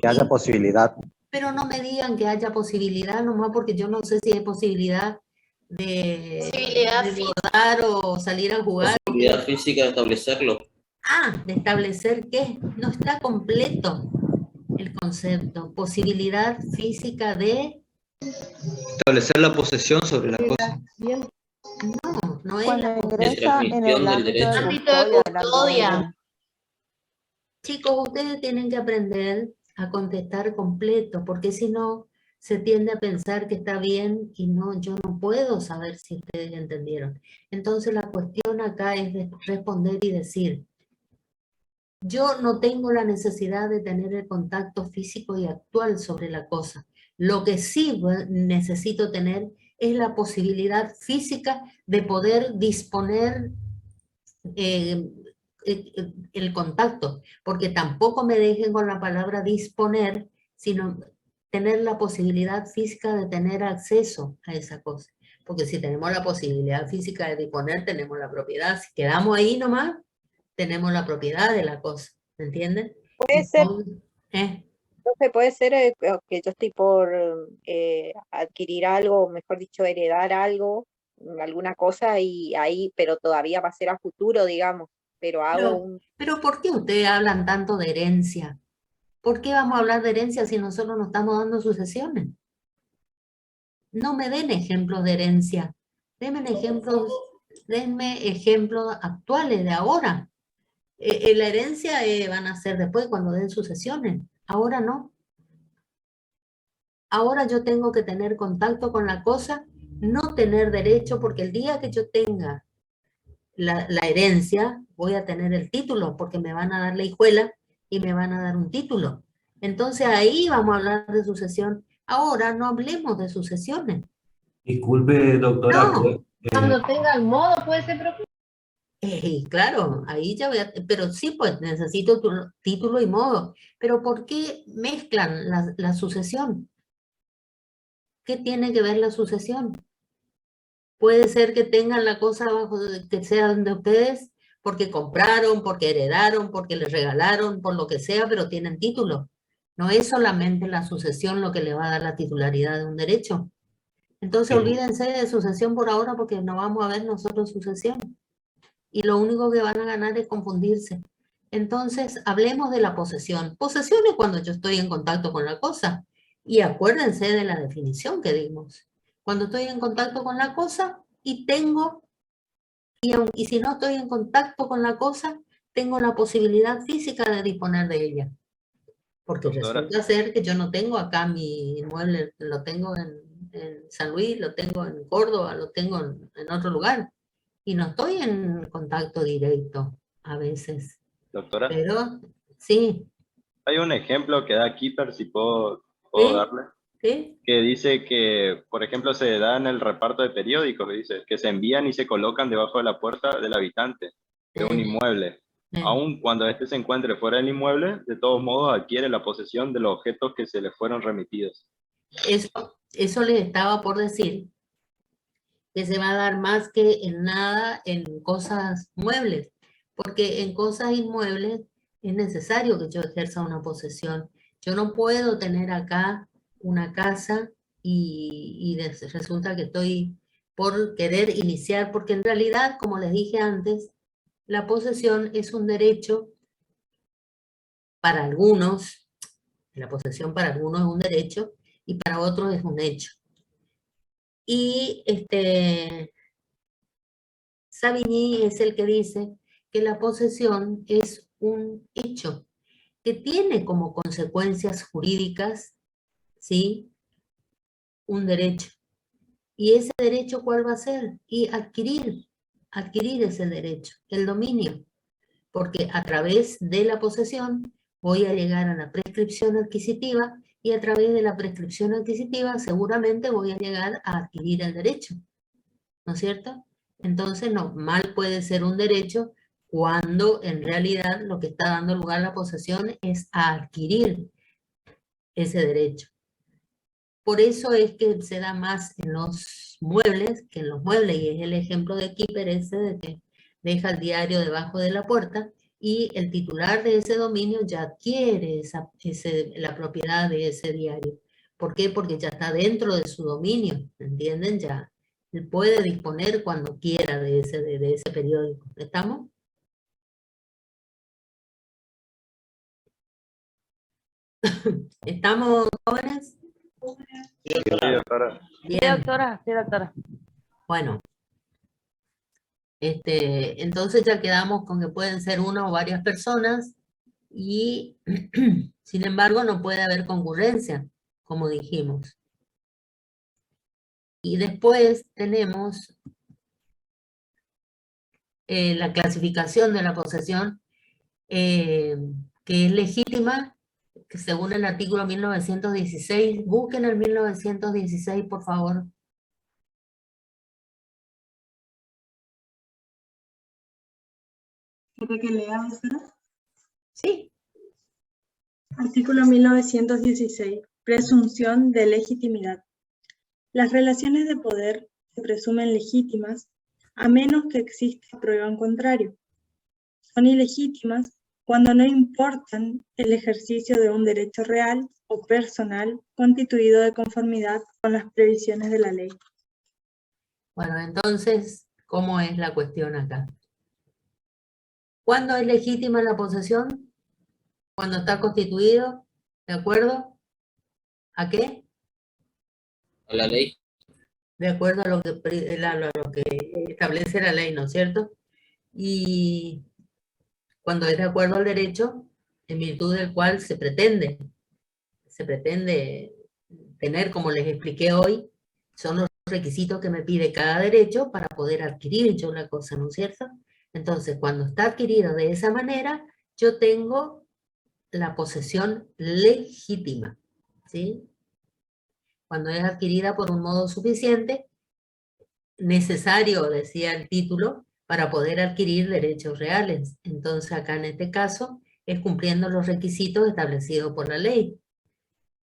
Que haya posibilidad. Pero no me digan que haya posibilidad, nomás porque yo no sé si hay posibilidad de votar o salir a jugar. Posibilidad física de establecerlo. Ah, ¿de establecer qué? No está completo el concepto. Posibilidad física de... Establecer la posesión sobre la cosa. No es cuando la ingresa en el ámbito de custodia. Chicos, ustedes tienen que aprender a contestar completo, porque si no, se tiende a pensar que está bien y no, yo no puedo saber si ustedes entendieron. Entonces la cuestión acá es de responder y decir, yo no tengo la necesidad de tener el contacto físico y actual sobre la cosa. Lo que sí necesito tener es la posibilidad física de poder disponer el contacto, porque tampoco me dejen con la palabra disponer, sino tener la posibilidad física de tener acceso a esa cosa. Porque si tenemos la posibilidad física de disponer, tenemos la propiedad. Si quedamos ahí nomás, tenemos la propiedad de la cosa. ¿Me entienden? Puede ser, profe, puede ser que yo estoy por adquirir algo, mejor dicho, heredar algo, alguna cosa, y ahí, pero todavía va a ser a futuro, digamos. Pero ¿por qué ustedes hablan tanto de herencia? ¿Por qué vamos a hablar de herencia si nosotros no estamos dando sucesiones? No me den ejemplos de herencia. Denme ejemplos actuales de ahora. La herencia van a ser después cuando den sucesiones. Ahora no. Ahora yo tengo que tener contacto con la cosa, no tener derecho, porque el día que yo tenga la herencia, voy a tener el título, porque me van a dar la hijuela y me van a dar un título. Entonces ahí vamos a hablar de sucesión. Ahora no hablemos de sucesiones. Disculpe, doctora. No. Cuando tenga el modo, puede ser propio. Claro, ahí ya voy a... Pero sí, pues necesito tu título y modo. Pero ¿por qué mezclan la sucesión? ¿Qué tiene que ver la sucesión? Puede ser que tengan la cosa abajo, que sean de ustedes, porque compraron, porque heredaron, porque les regalaron, por lo que sea, pero tienen título. No es solamente la sucesión lo que le va a dar la titularidad de un derecho. Entonces olvídense de sucesión por ahora, porque no vamos a ver nosotros sucesión. Y lo único que van a ganar es confundirse. Entonces, hablemos de la posesión. Posesión es cuando yo estoy en contacto con la cosa. Y acuérdense de la definición que dimos. Cuando estoy en contacto con la cosa y tengo, y si no estoy en contacto con la cosa, tengo la posibilidad física de disponer de ella. Porque resulta ser que yo no tengo acá mi inmueble, lo tengo en San Luis, lo tengo en Córdoba, lo tengo en otro lugar. Y no estoy en contacto directo a veces. Doctora. Pero, sí. Hay un ejemplo que da Keeper, si puedo darle. ¿Sí? Que dice que, por ejemplo, se da en el reparto de periódicos, que dice que se envían y se colocan debajo de la puerta del habitante de un inmueble. Aun cuando éste se encuentre fuera del inmueble, de todos modos adquiere la posesión de los objetos que se le fueron remitidos. Eso les estaba por decir, que se va a dar más que en nada en cosas muebles, porque en cosas inmuebles Es necesario que yo ejerza una posesión. Yo no puedo tener acá una casa y resulta que estoy por querer iniciar, porque en realidad, como les dije antes, la posesión es un derecho para algunos, la posesión para algunos es un derecho y para otros es un hecho. Y Savigny es el que dice que la posesión es un hecho que tiene como consecuencias jurídicas, ¿sí?, un derecho. ¿Y ese derecho cuál va a ser? Y adquirir ese derecho, el dominio, porque a través de la posesión voy a llegar a la prescripción adquisitiva y a través de la prescripción adquisitiva seguramente voy a llegar a adquirir el derecho, ¿no es cierto? Entonces, no, mal puede ser un derecho cuando en realidad lo que está dando lugar a la posesión es a adquirir ese derecho. Por eso es que se da más en los muebles que en los muebles, y es el ejemplo de Kipper ese de que deja el diario debajo de la puerta y el titular de ese dominio ya adquiere la propiedad de ese diario. ¿Por qué? Porque ya está dentro de su dominio, ¿entienden? Ya él puede disponer cuando quiera de ese periódico. ¿Estamos? ¿Estamos, jóvenes? Sí, doctora. Bien. Sí, doctora, sí, doctora. Bueno, entonces ya quedamos con que pueden ser una o varias personas y sin embargo no puede haber concurrencia, como dijimos. Y después tenemos la clasificación de la posesión que es legítima, que según el artículo 1916, busquen el 1916, por favor. ¿Quiere que lea, doctora? Sí. Artículo 1916. Presunción de legitimidad. Las relaciones de poder se presumen legítimas a menos que exista prueba en contrario. Son ilegítimas cuando no importan el ejercicio de un derecho real o personal constituido de conformidad con las previsiones de la ley. Bueno, entonces, ¿cómo es la cuestión acá? ¿Cuándo es legítima la posesión? Cuando está constituido, ¿de acuerdo? ¿A qué? A la ley. De acuerdo a lo que establece la ley, ¿no es cierto? Y cuando es de acuerdo al derecho, en virtud del cual se pretende tener, como les expliqué hoy, son los requisitos que me pide cada derecho para poder adquirir yo la cosa, ¿no es cierto? Entonces, cuando está adquirido de esa manera, yo tengo la posesión legítima, ¿sí? Cuando es adquirida por un modo suficiente, necesario, decía el título, para poder adquirir derechos reales. Entonces, acá en este caso, es cumpliendo los requisitos establecidos por la ley.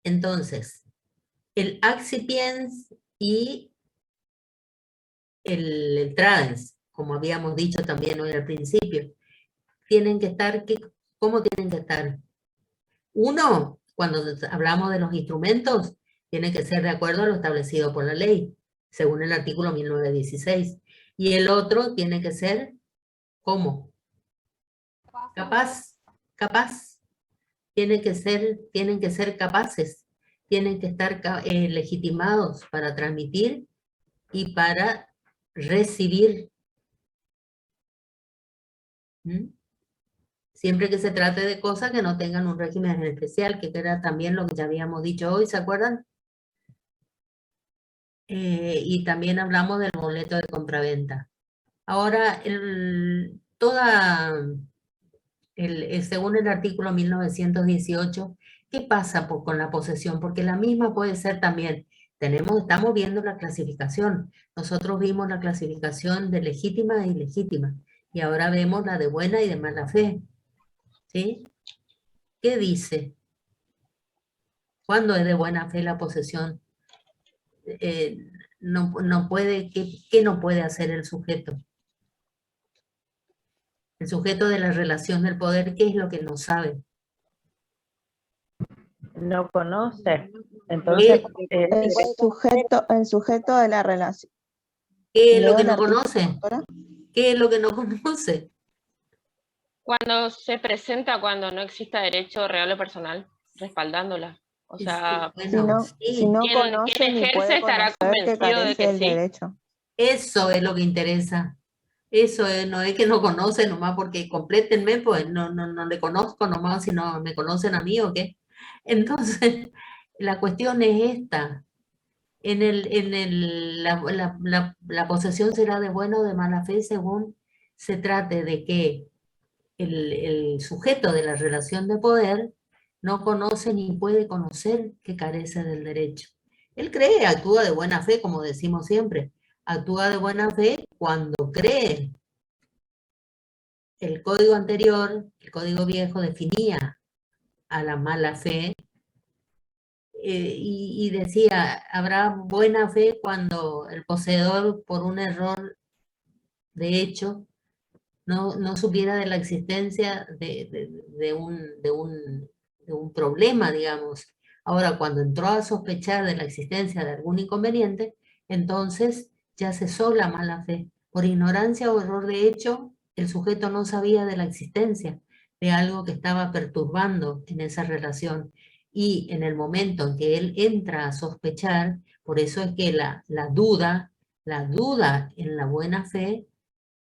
Entonces, el accipiens y el tradens, como habíamos dicho también hoy al principio, tienen que estar, ¿cómo tienen que estar? Uno, cuando hablamos de los instrumentos, tiene que ser de acuerdo a lo establecido por la ley, según el artículo 1916. Y el otro tiene que ser, ¿cómo? Capaz. Tienen que ser capaces, tienen que estar legitimados para transmitir y para recibir. Siempre que se trate de cosas que no tengan un régimen especial, que era también lo que ya habíamos dicho hoy, ¿se acuerdan? Y también hablamos del boleto de compraventa. Ahora, según el artículo 1918, ¿qué pasa con la posesión? Porque la misma puede ser también, estamos viendo la clasificación. Nosotros vimos la clasificación de legítima e ilegítima, y ahora vemos la de buena y de mala fe. ¿Sí? ¿Qué dice? ¿Cuándo es de buena fe la posesión? No puede, ¿qué no puede hacer el sujeto? El sujeto de la relación del poder, ¿qué es lo que no sabe? No conoce. Entonces, el sujeto de la relación. ¿Qué es lo que no conoce? ¿Qué es lo que no conoce? Cuando se presenta, cuando no exista derecho real o personal, respaldándola. O sea, si no conoce quien ni ejerce puede estará conocer que convencido de carece que del sí. derecho. Eso es lo que interesa. Eso es, no es que no conoce nomás porque complétenme, pues no le conozco nomás, si no me conocen a mí o qué. Entonces, la cuestión es esta. La posesión será de buena o de mala fe según se trate de que el sujeto de la relación de poder no conoce ni puede conocer que carece del derecho. Él cree, actúa de buena fe, como decimos siempre. Actúa de buena fe cuando cree. El código anterior, el código viejo, definía a la mala fe y decía, habrá buena fe cuando el poseedor, por un error de hecho, no supiera de la existencia de un problema, digamos. Ahora, cuando entró a sospechar de la existencia de algún inconveniente, entonces ya cesó la mala fe. Por ignorancia o error de hecho, el sujeto no sabía de la existencia de algo que estaba perturbando en esa relación. Y en el momento en que él entra a sospechar, por eso es que la duda en la buena fe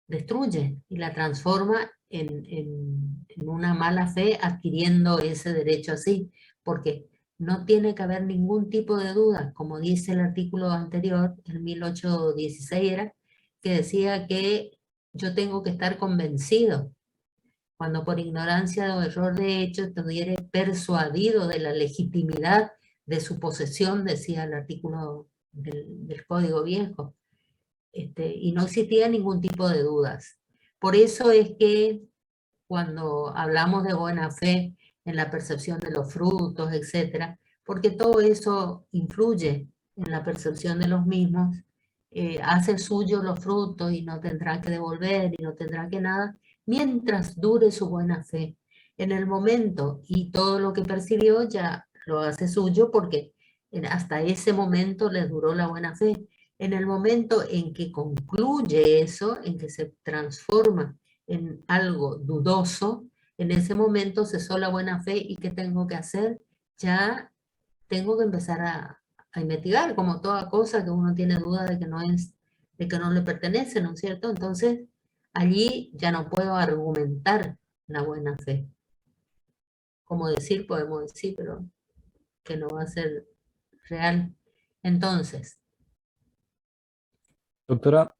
destruye y la transforma en una mala fe adquiriendo ese derecho así, porque no tiene que haber ningún tipo de duda, como dice el artículo anterior, el 1816 era, que decía que yo tengo que estar convencido, cuando por ignorancia o error de hecho estuviere persuadido de la legitimidad de su posesión, decía el artículo del Código Viejo. Y no existía ningún tipo de dudas. Por eso es que cuando hablamos de buena fe en la percepción de los frutos, etcétera, porque todo eso influye en la percepción de los mismos, hace suyo los frutos y no tendrá que devolver y no tendrá que nada, mientras dure su buena fe. En el momento y todo lo que percibió ya lo hace suyo porque hasta ese momento le duró la buena fe. En el momento en que concluye eso, en que se transforma en algo dudoso, en ese momento cesó la buena fe y ¿qué tengo que hacer? Ya tengo que empezar a investigar, como toda cosa que uno tiene duda de que no le pertenece, ¿no es cierto? Entonces, allí ya no puedo argumentar la buena fe. Como decir, podemos decir, pero que no va a ser real. Entonces, doctora,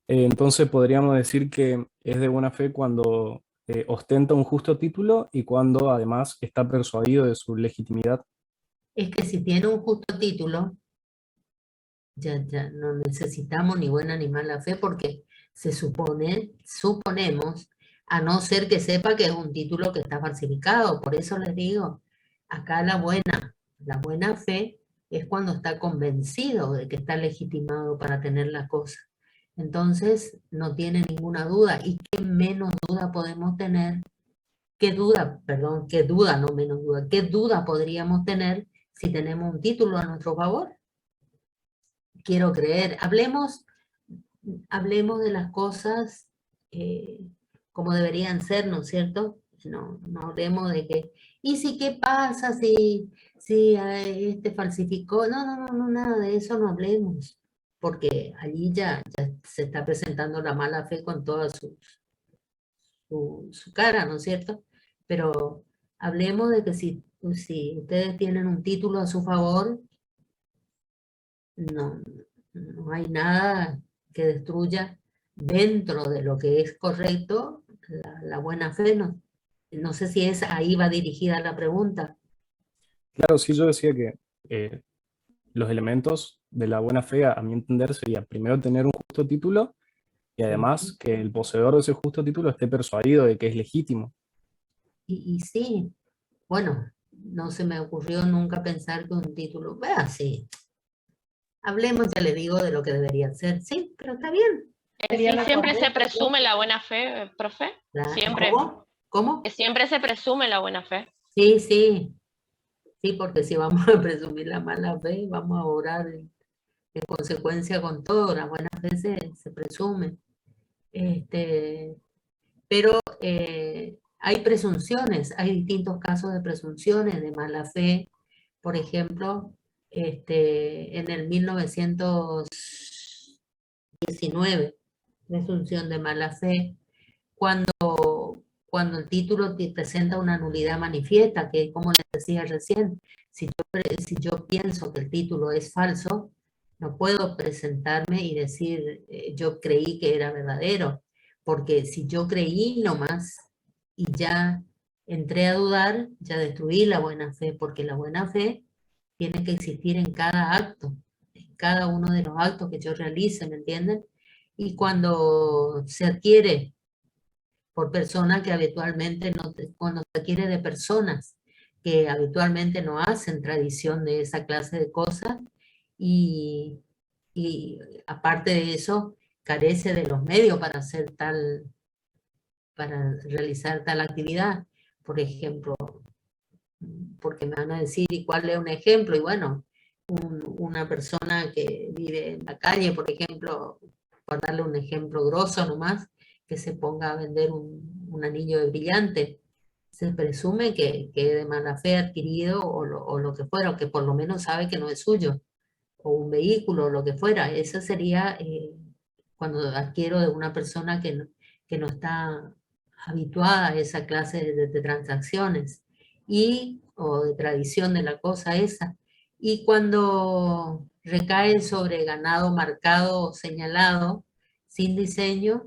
entonces podríamos decir que es de buena fe cuando ostenta un justo título y cuando además está persuadido de su legitimidad. Es que si tiene un justo título, ya no necesitamos ni buena ni mala fe porque suponemos, a no ser que sepa que es un título que está falsificado. Por eso les digo, acá la buena fe es cuando está convencido de que está legitimado para tener la cosa. Entonces no tiene ninguna duda. ¿Y qué menos duda podemos tener? ¿Qué duda podríamos tener si tenemos un título a nuestro favor? Quiero creer. Hablemos de las cosas como deberían ser, ¿no es cierto? No hablemos de que, ¿y si qué pasa si este falsificó? No, nada de eso no hablemos, porque allí ya se está presentando la mala fe con toda su cara, ¿no es cierto? Pero hablemos de que si ustedes tienen un título a su favor, no hay nada que destruya dentro de lo que es correcto la buena fe. No sé si ahí va dirigida la pregunta. Claro, sí, yo decía que los elementos de la buena fe, a mi entender, sería primero tener un justo título y además que el poseedor de ese justo título esté persuadido de que es legítimo. Y sí, bueno, no se me ocurrió nunca pensar que un título, sí, hablemos, ya le digo, de lo que debería ser, sí, pero está bien, Sí, siempre se presume la buena fe, profe. Siempre. ¿Cómo? Que siempre se presume la buena fe. Sí, sí. Sí, porque si vamos a presumir la mala fe, vamos a orar en consecuencia con todo. La buena fe se presume. Pero hay presunciones, hay distintos casos de presunciones de mala fe. Por ejemplo, en el 1919, presunción de mala fe, cuando el título te presenta una nulidad manifiesta, que es como les decía recién, si yo pienso que el título es falso, no puedo presentarme y decir yo creí que era verdadero, porque si yo creí nomás y ya entré a dudar, ya destruí la buena fe, porque la buena fe tiene que existir en cada acto, en cada uno de los actos que yo realice, ¿me entienden? Y cuando se adquiere por personas que habitualmente cuando se adquiere de personas que habitualmente no hacen tradición de esa clase de cosas y aparte de eso carece de los medios para hacer para realizar tal actividad. Por ejemplo, porque me van a decir, ¿y cuál es un ejemplo? Y bueno, una persona que vive en la calle, por ejemplo, por darle un ejemplo grosso nomás, que se ponga a vender un anillo de brillante, se presume que es de mala fe adquirido o lo que fuera, o que por lo menos sabe que no es suyo, o un vehículo, o lo que fuera. Eso sería cuando adquiero de una persona que no está habituada a esa clase de transacciones o de tradición de la cosa esa. Y cuando recae sobre ganado marcado o señalado, sin diseño,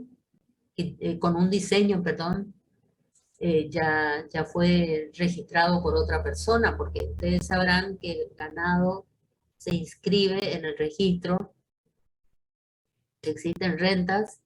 con un diseño, perdón, ya fue registrado por otra persona, porque ustedes sabrán que el ganado se inscribe en el registro, existen rentas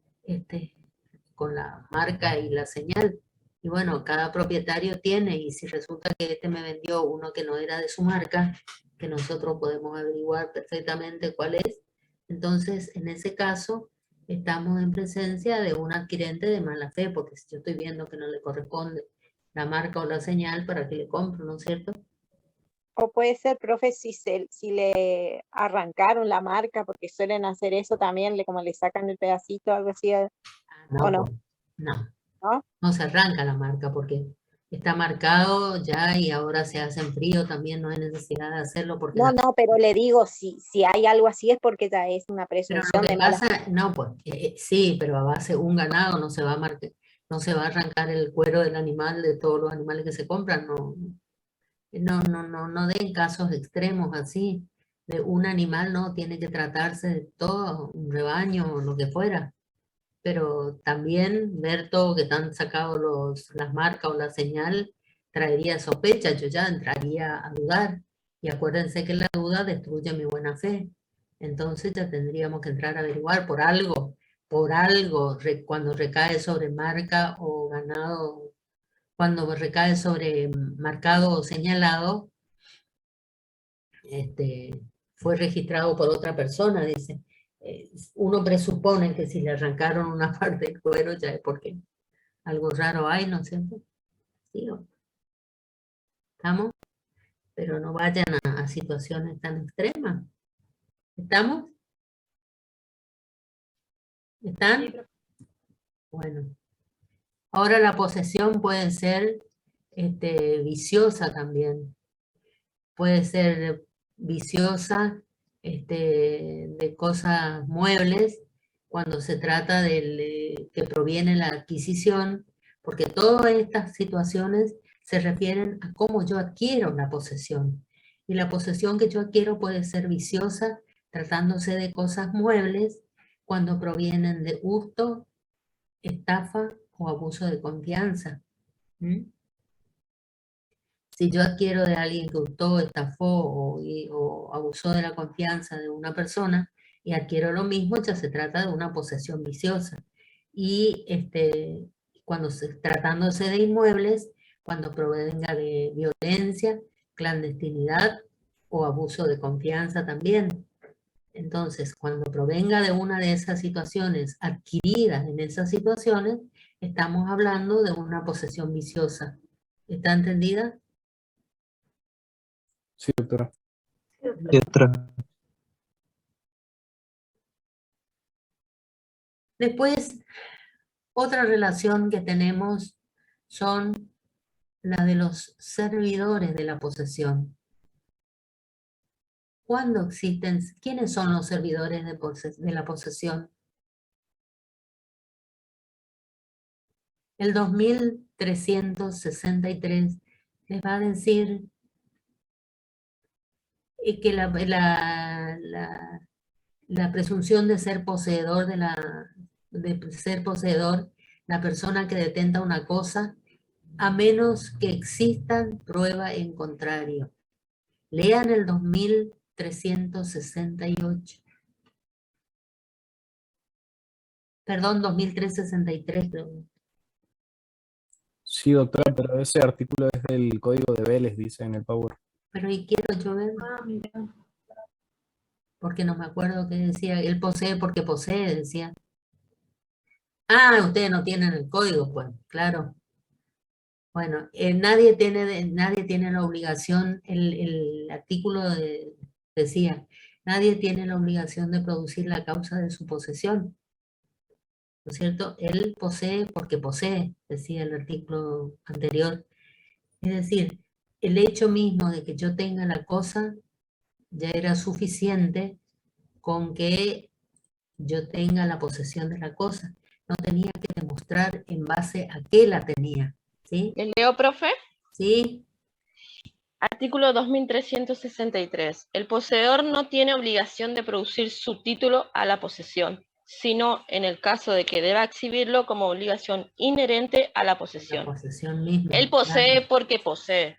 con la marca y la señal. Y bueno, cada propietario tiene, y si resulta que me vendió uno que no era de su marca, que nosotros podemos averiguar perfectamente cuál es, entonces en ese caso estamos en presencia de un adquirente de mala fe, porque si yo estoy viendo que no le corresponde la marca o la señal, ¿para que le compro, no es cierto? O puede ser, profe, si le arrancaron la marca, porque suelen hacer eso también, como le sacan el pedacito, algo así, ¿o no? No se arranca la marca, porque está marcado ya y ahora se hace en frío, también no hay necesidad de hacerlo. Porque no, pero le digo, si hay algo así es porque ya es una presunción de mala fe. No, pues sí, pero a base de un ganado no se va a marcar, no se va a arrancar el cuero del animal, de todos los animales que se compran, no den casos extremos así. De un animal no tiene que tratarse de todo, un rebaño o lo que fuera. Pero también ver todo que están sacados las marcas o la señal traería sospecha, yo ya entraría a dudar. Y acuérdense que la duda destruye mi buena fe. Entonces ya tendríamos que entrar a averiguar por algo, cuando recae sobre marca o ganado, cuando recae sobre marcado o señalado, fue registrado por otra persona, dice. Uno presupone que si le arrancaron una parte del cuero ya es porque algo raro hay, ¿no es cierto? ¿Sí? ¿Estamos? Pero no vayan a situaciones tan extremas. ¿Estamos? ¿Están? Bueno. Ahora la posesión puede ser viciosa también. Puede ser viciosa de cosas muebles cuando se trata que proviene la adquisición, porque todas estas situaciones se refieren a cómo yo adquiero la posesión. Y la posesión que yo adquiero puede ser viciosa tratándose de cosas muebles cuando provienen de hurto, estafa o abuso de confianza. Si yo adquiero de alguien que hurtó, estafó o abusó de la confianza de una persona y adquiero lo mismo, ya se trata de una posesión viciosa. Y tratándose de inmuebles, cuando provenga de violencia, clandestinidad o abuso de confianza también. Entonces, cuando provenga de una de esas situaciones adquiridas en esas situaciones, estamos hablando de una posesión viciosa. ¿Está entendida? Sí, doctora. Sí, doctora. Después, otra relación que tenemos son la de los servidores de la posesión. ¿Cuándo existen? ¿Quiénes son los servidores de la posesión? El 2363 les va a decir que la presunción de ser poseedor la persona que detenta una cosa, a menos que existan prueba en contrario. Lean el 2368. Perdón, 2363 creo. Sí, doctora, pero ese artículo es del código de Vélez, dice en el Power. Pero y quiero yo ver. Porque no me acuerdo qué decía. Él posee porque posee, decía. Ah, ustedes no tienen el código, pues, claro. Bueno, nadie tiene la obligación, el artículo decía, nadie tiene la obligación de producir la causa de su posesión. ¿No es cierto? Él posee porque posee, decía el artículo anterior. Es decir, el hecho mismo de que yo tenga la cosa ya era suficiente con que yo tenga la posesión de la cosa. No tenía que demostrar en base a qué la tenía. ¿Sí? ¿El leo, profe? Sí. Artículo 2363. El poseedor no tiene obligación de producir su título a la posesión, sino en el caso de que deba exhibirlo como obligación inherente a la posesión. La posesión misma. Él posee claro. porque posee.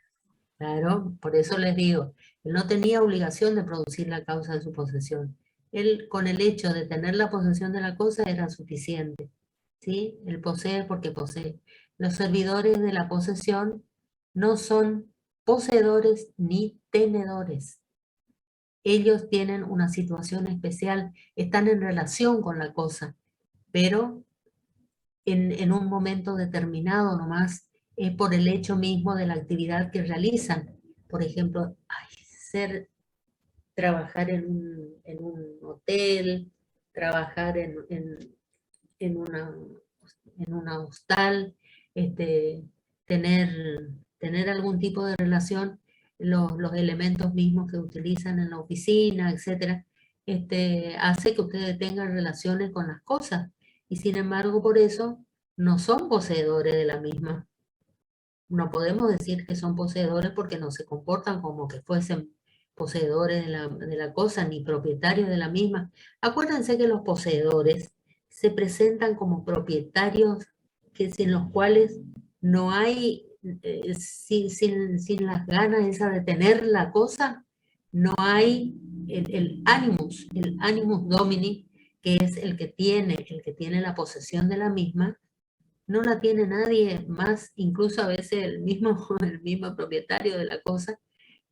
Claro, por eso les digo, él no tenía obligación de producir la causa de su posesión. Él, con el hecho de tener la posesión de la cosa, era suficiente. ¿Sí? Él posee porque posee. Los servidores de la posesión no son poseedores ni tenedores. Ellos tienen una situación especial, están en relación con la cosa, pero en un momento determinado nomás, es por el hecho mismo de la actividad que realizan. Por ejemplo, trabajar en un hotel, trabajar en una hostal, tener algún tipo de relación, los elementos mismos que utilizan en la oficina, etcétera, hace que ustedes tengan relaciones con las cosas, y sin embargo por eso no son poseedores de la misma. No podemos decir que son poseedores porque no se comportan como que fuesen poseedores de la cosa, ni propietarios de la misma. Acuérdense que los poseedores se presentan como propietarios sin los cuales no hay, sin las ganas esa de tener la cosa, no hay el animus domini, que es el que tiene la posesión de la misma. No la tiene nadie más, incluso a veces el mismo propietario de la cosa.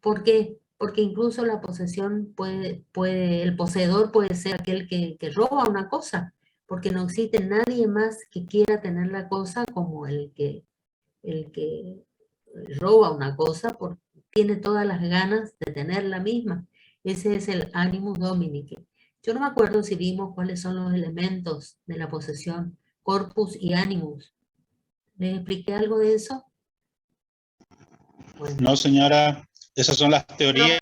¿Por qué? Porque incluso la posesión el poseedor puede ser aquel que roba una cosa, porque no existe nadie más que quiera tener la cosa como el que roba una cosa, porque tiene todas las ganas de tener la misma. Ese es el animus domini. Yo no me acuerdo si vimos cuáles son los elementos de la posesión, corpus y animus. ¿Les expliqué algo de eso? Bueno. No, señora, esas son las teorías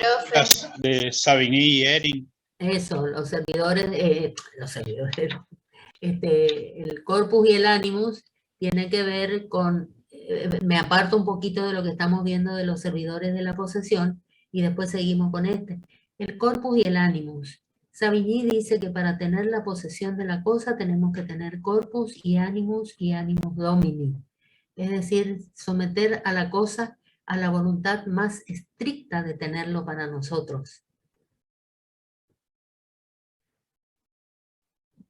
de Savigny y Ehring. Eso, los servidores, el corpus y el animus tiene que ver con, me aparto un poquito de lo que estamos viendo de los servidores de la posesión y después seguimos con el corpus y el animus. Savigny dice que para tener la posesión de la cosa tenemos que tener corpus y animus domini. Es decir, someter a la cosa a la voluntad más estricta de tenerlo para nosotros.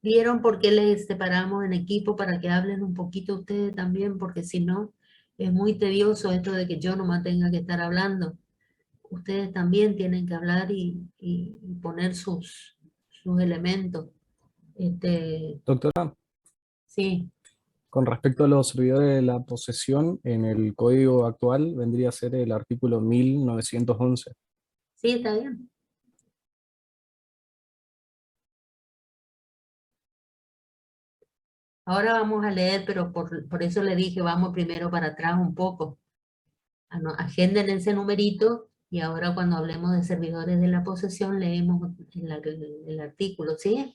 ¿Vieron por qué les separamos en equipo? Para que hablen un poquito ustedes también, porque si no, es muy tedioso esto de que yo nomás tenga que estar hablando. Ustedes también tienen que hablar y poner sus sus elementos. Doctora, Sí, con respecto a los servidores de la posesión, en el código actual vendría a ser el artículo 1911. sí, está bien. Ahora vamos a leer, pero por eso le dije, vamos primero para atrás un poco. Agenden ese numerito y ahora cuando hablemos de servidores de la posesión leemos el artículo, ¿sí?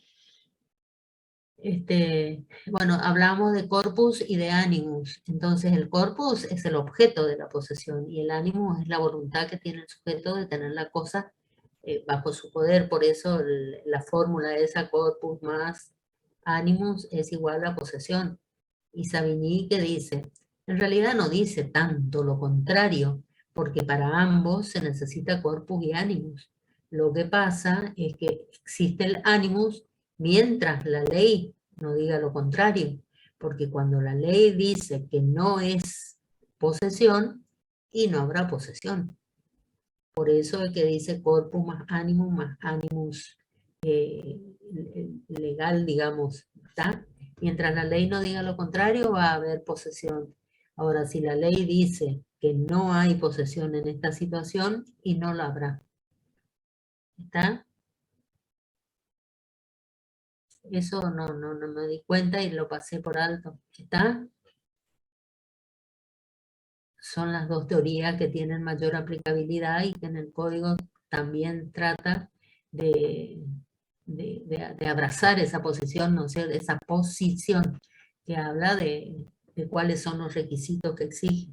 Bueno, hablamos de corpus y de animus. Entonces el corpus es el objeto de la posesión y el animus es la voluntad que tiene el sujeto de tener la cosa bajo su poder. Por eso la fórmula de esa corpus más animus es igual a posesión. Y Savigny que dice, en realidad no dice tanto lo contrario, porque para ambos se necesita corpus y animus. Lo que pasa es que existe el animus mientras la ley no diga lo contrario, porque cuando la ley dice que no es posesión, y no habrá posesión. Por eso es que dice corpus más animus legal, digamos, ¿está? Mientras la ley no diga lo contrario, va a haber posesión. Ahora, si la ley dice que no hay posesión en esta situación, y no la habrá. ¿Está? Eso no me di cuenta y lo pasé por alto. ¿Está? Son las dos teorías que tienen mayor aplicabilidad y que en el código también trata de abrazar esa posición, ¿no? O sea, esa posición que habla de cuáles son los requisitos que exige.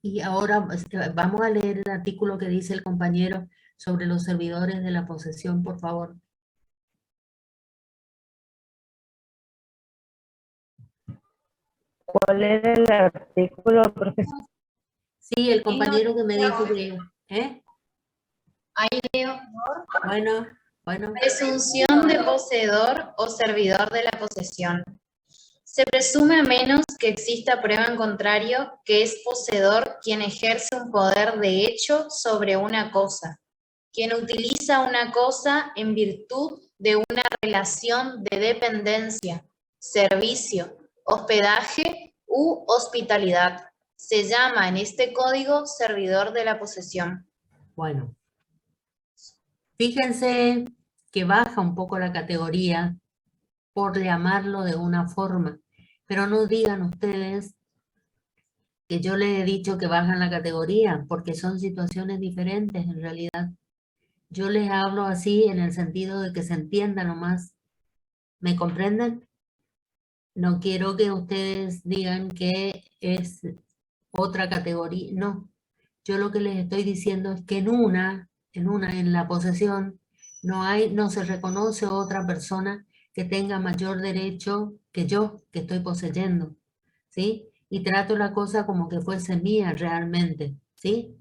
Y ahora vamos a leer el artículo que dice el compañero sobre los servidores de la posesión, por favor. ¿Cuál era el artículo, profesor? Sí, el compañero que me dijo que... Ahí leo. Bueno. Presunción de poseedor o servidor de la posesión. Se presume a menos que exista prueba en contrario que es poseedor quien ejerce un poder de hecho sobre una cosa, quien utiliza una cosa en virtud de una relación de dependencia, servicio, hospedaje u hospitalidad. Se llama en este código servidor de la posesión. Bueno, fíjense que baja un poco la categoría por llamarlo de una forma, pero no digan ustedes que yo les he dicho que bajan la categoría, porque son situaciones diferentes en realidad. Yo les hablo así en el sentido de que se entienda nomás. ¿Me comprenden? No quiero que ustedes digan que es otra categoría, no. Yo lo que les estoy diciendo es que en la posesión, no se reconoce otra persona que tenga mayor derecho que yo, que estoy poseyendo, ¿sí? Y trato la cosa como que fuese mía realmente, ¿sí?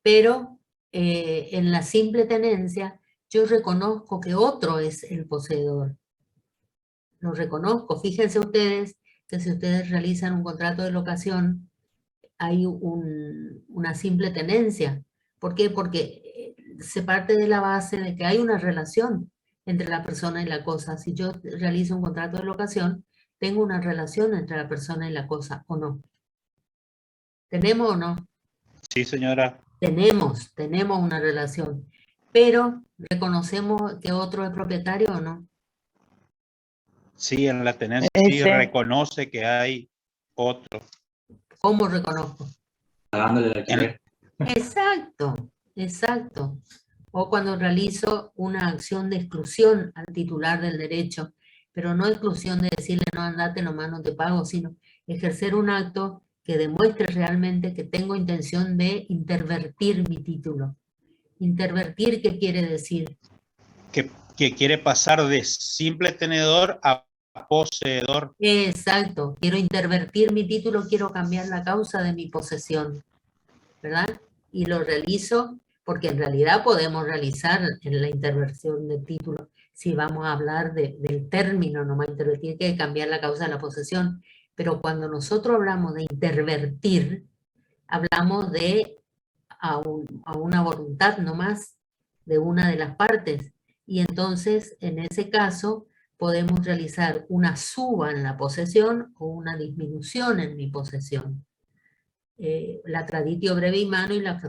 Pero en la simple tenencia, yo reconozco que otro es el poseedor. Lo reconozco. Fíjense ustedes que si ustedes realizan un contrato de locación, hay una simple tenencia. ¿Por qué? Porque se parte de la base de que hay una relación entre la persona y la cosa. Si yo realizo un contrato de locación, tengo una relación entre la persona y la cosa, ¿o no? ¿Tenemos o no? Sí, señora. Tenemos una relación. Pero, ¿reconocemos que otro es propietario o no? Sí, en la tenencia sí reconoce que hay otro. ¿Cómo reconozco? Pagándole el alquiler. Exacto. O cuando realizo una acción de exclusión al titular del derecho, pero no exclusión de decirle no andate nomás no te pago, sino ejercer un acto que demuestre realmente que tengo intención de intervertir mi título. ¿Intervertir qué quiere decir? Que quiere pasar de simple tenedor a poseedor. Exacto, quiero intervertir mi título, quiero cambiar la causa de mi posesión, ¿verdad? Y lo realizo porque en realidad podemos realizar en la interversión del título, si vamos a hablar del término, nomás intervertir, que es cambiar la causa de la posesión, pero cuando nosotros hablamos de intervertir, hablamos de a una voluntad nomás de una de las partes. Y entonces, en ese caso, podemos realizar una suba en la posesión o una disminución en mi posesión. La traditio brevi mano y la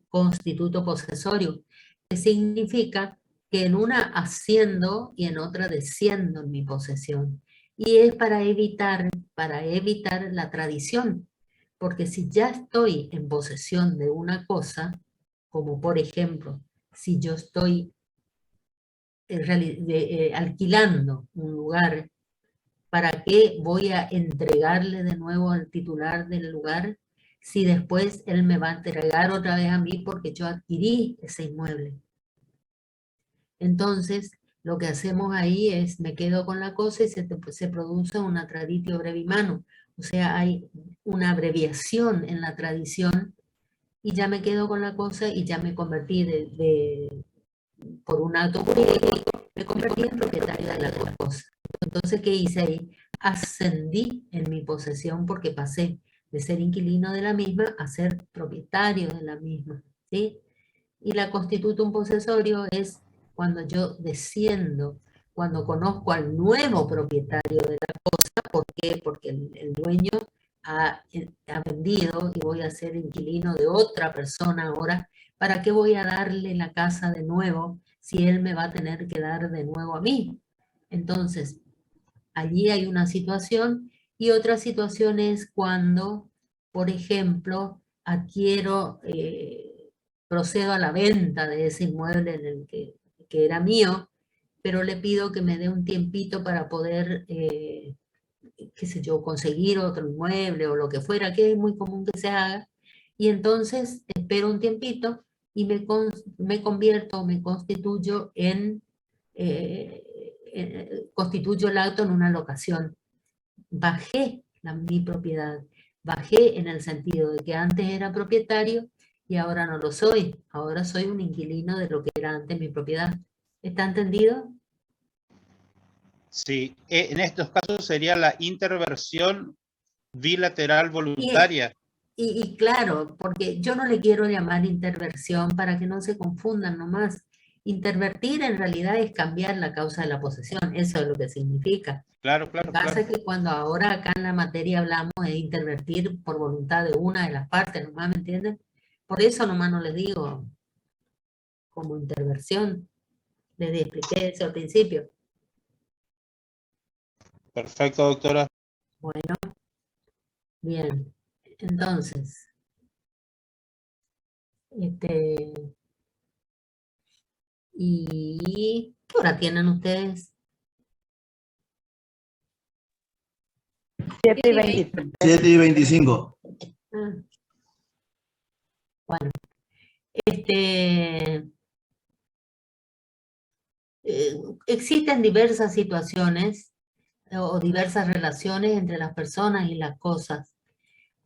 constituto posesorio, que significa que en una asciendo y en otra desciendo en mi posesión. Y es para evitar la tradición, porque si ya estoy en posesión de una cosa, como por ejemplo, si yo estoy alquilando un lugar, ¿para qué voy a entregarle de nuevo al titular del lugar si después él me va a entregar otra vez a mí porque yo adquirí ese inmueble? Entonces, lo que hacemos ahí es, me quedo con la cosa y se produce una traditio brevi mano. O sea, hay una abreviación en la tradición y ya me quedo con la cosa y ya me convertí por un acto jurídico, me convertí en propietario de la cosa. Entonces, ¿qué hice ahí? Ascendí en mi posesión porque pasé de ser inquilino de la misma a ser propietario de la misma, ¿sí? Y la constitutum posesorio es cuando yo desciendo, cuando conozco al nuevo propietario de la cosa. ¿Por qué? Porque el dueño ha vendido y voy a ser inquilino de otra persona ahora. ¿Para qué voy a darle la casa de nuevo si él me va a tener que dar de nuevo a mí? Entonces, allí hay una situación, y otra situación es cuando, por ejemplo, procedo a la venta de ese inmueble en el que era mío, pero le pido que me dé un tiempito para poder, qué sé yo, conseguir otro inmueble o lo que fuera, que es muy común que se haga, y entonces espero un tiempito y me convierto, me constituyo constituyo el acto en una locación. Bajé mi propiedad, bajé en el sentido de que antes era propietario y ahora no lo soy, ahora soy un inquilino de lo que era antes mi propiedad. ¿Está entendido? Sí, en estos casos sería la interversión bilateral voluntaria. Y claro, porque yo no le quiero llamar interversión para que no se confundan nomás. Intervertir en realidad es cambiar la causa de la posesión, eso es lo que significa. Claro, claro. Lo que pasa es que cuando ahora acá en la materia hablamos de intervertir por voluntad de una de las partes, nomás, ¿me entienden? Por eso nomás no les digo como interversión. Les expliqué eso al principio. Perfecto, doctora. Bueno, bien. Entonces, ¿y qué hora tienen ustedes? 7:25. 7:25. Ah. Bueno, existen diversas situaciones o diversas relaciones entre las personas y las cosas.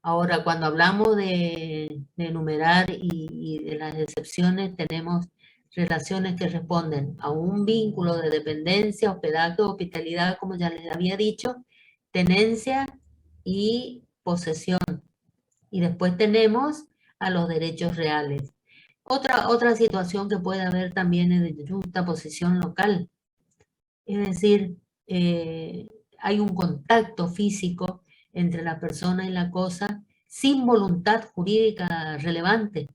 Ahora, cuando hablamos de enumerar y de las excepciones, tenemos relaciones que responden a un vínculo de dependencia, hospedaje, hospitalidad, como ya les había dicho, tenencia y posesión. Y después tenemos a los derechos reales. Otra situación que puede haber también es de justa posesión local. Es decir, hay un contacto físico entre la persona y la cosa sin voluntad jurídica relevante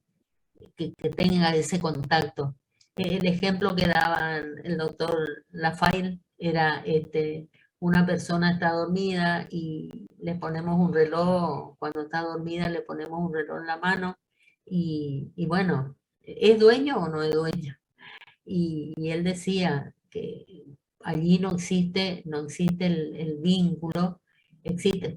que tenga ese contacto. El ejemplo que daba el doctor Lafaille era una persona está dormida y le ponemos un reloj, cuando está dormida le ponemos un reloj en la mano y bueno, ¿es dueño o no es dueño? Y él decía que allí no existe el vínculo, existe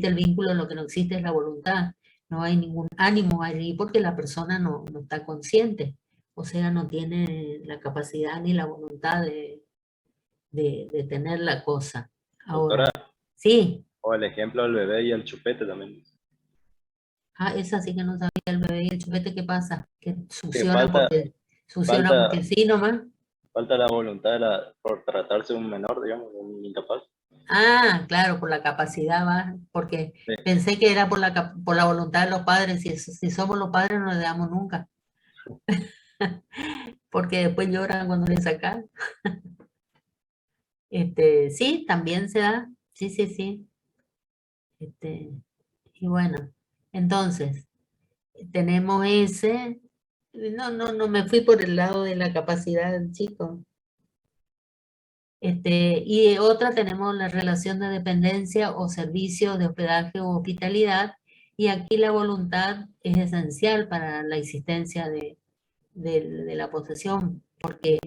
el vínculo, lo que no existe es la voluntad. No hay ningún ánimo allí porque la persona no está consciente, o sea, no tiene la capacidad ni la voluntad de tener la cosa. Ahora, Doctora, sí. O el ejemplo del bebé y el chupete también. Ah, esa sí que no sabía, el bebé y el chupete, ¿qué pasa? Que succiona porque sí nomás. Falta la voluntad por tratarse de un menor, digamos, de un incapaz. Ah, claro, por la capacidad, va, porque Sí. pensé que era por la voluntad de los padres. Si somos los padres no le damos nunca, porque después lloran cuando le sacan. Sí, también se da, sí, sí, sí. Y bueno, entonces, tenemos ese, no me fui por el lado de la capacidad del chico. Y otra tenemos la relación de dependencia o servicio de hospedaje o hospitalidad, y aquí la voluntad es esencial para la existencia de la posesión, porque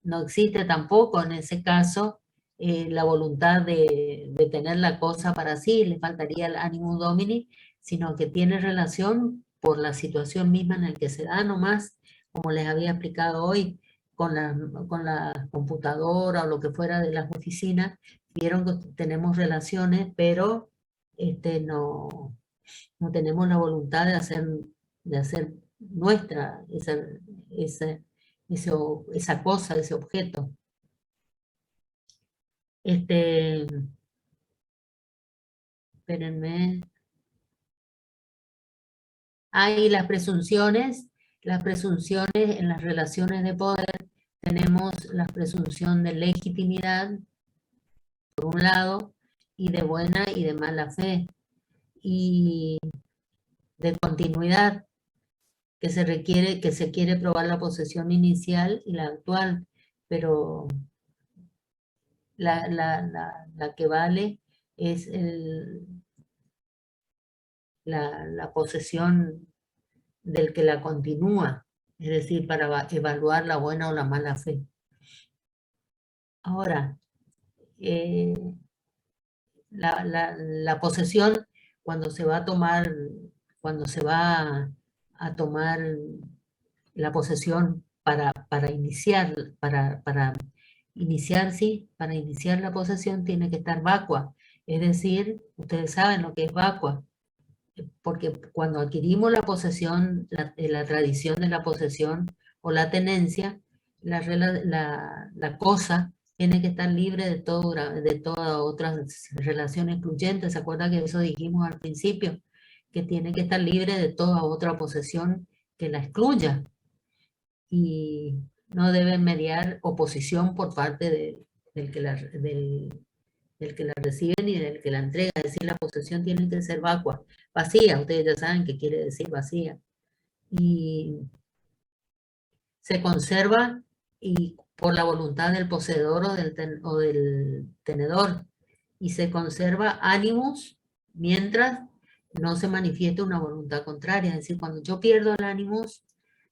no existe tampoco en ese caso la voluntad de tener la cosa para sí, le faltaría el animum domini, sino que tiene relación por la situación misma en la que se da nomás, como les había explicado hoy, con la computadora o lo que fuera de las oficinas. Vieron que tenemos relaciones, pero no tenemos la voluntad de hacer nuestra esa cosa, ese objeto. Espérenme. Hay las presunciones en las relaciones de poder. Tenemos la presunción de legitimidad, por un lado, y de buena y de mala fe, y de continuidad, que se quiere probar la posesión inicial y la actual, pero la que vale es la posesión del que la continúa, es decir, para evaluar la buena o la mala fe. Ahora, la posesión, cuando se va a tomar la posesión para iniciar la posesión, tiene que estar vacua. Es decir, ustedes saben lo que es vacua, porque cuando adquirimos la posesión, la tradición de la posesión o la tenencia, la cosa tiene que estar libre de todas otras relaciones excluyentes. ¿Se acuerdan que eso dijimos al principio? Que tiene que estar libre de toda otra posesión que la excluya. Y no debe mediar oposición por parte del que la recibe ni del que la entrega. Es decir, la posesión tiene que ser vacua, vacía. Ustedes ya saben qué quiere decir vacía. Y se conserva y por la voluntad del poseedor o del tenedor. Y se conserva ánimos mientras no se manifieste una voluntad contraria. Es decir, cuando yo pierdo el ánimos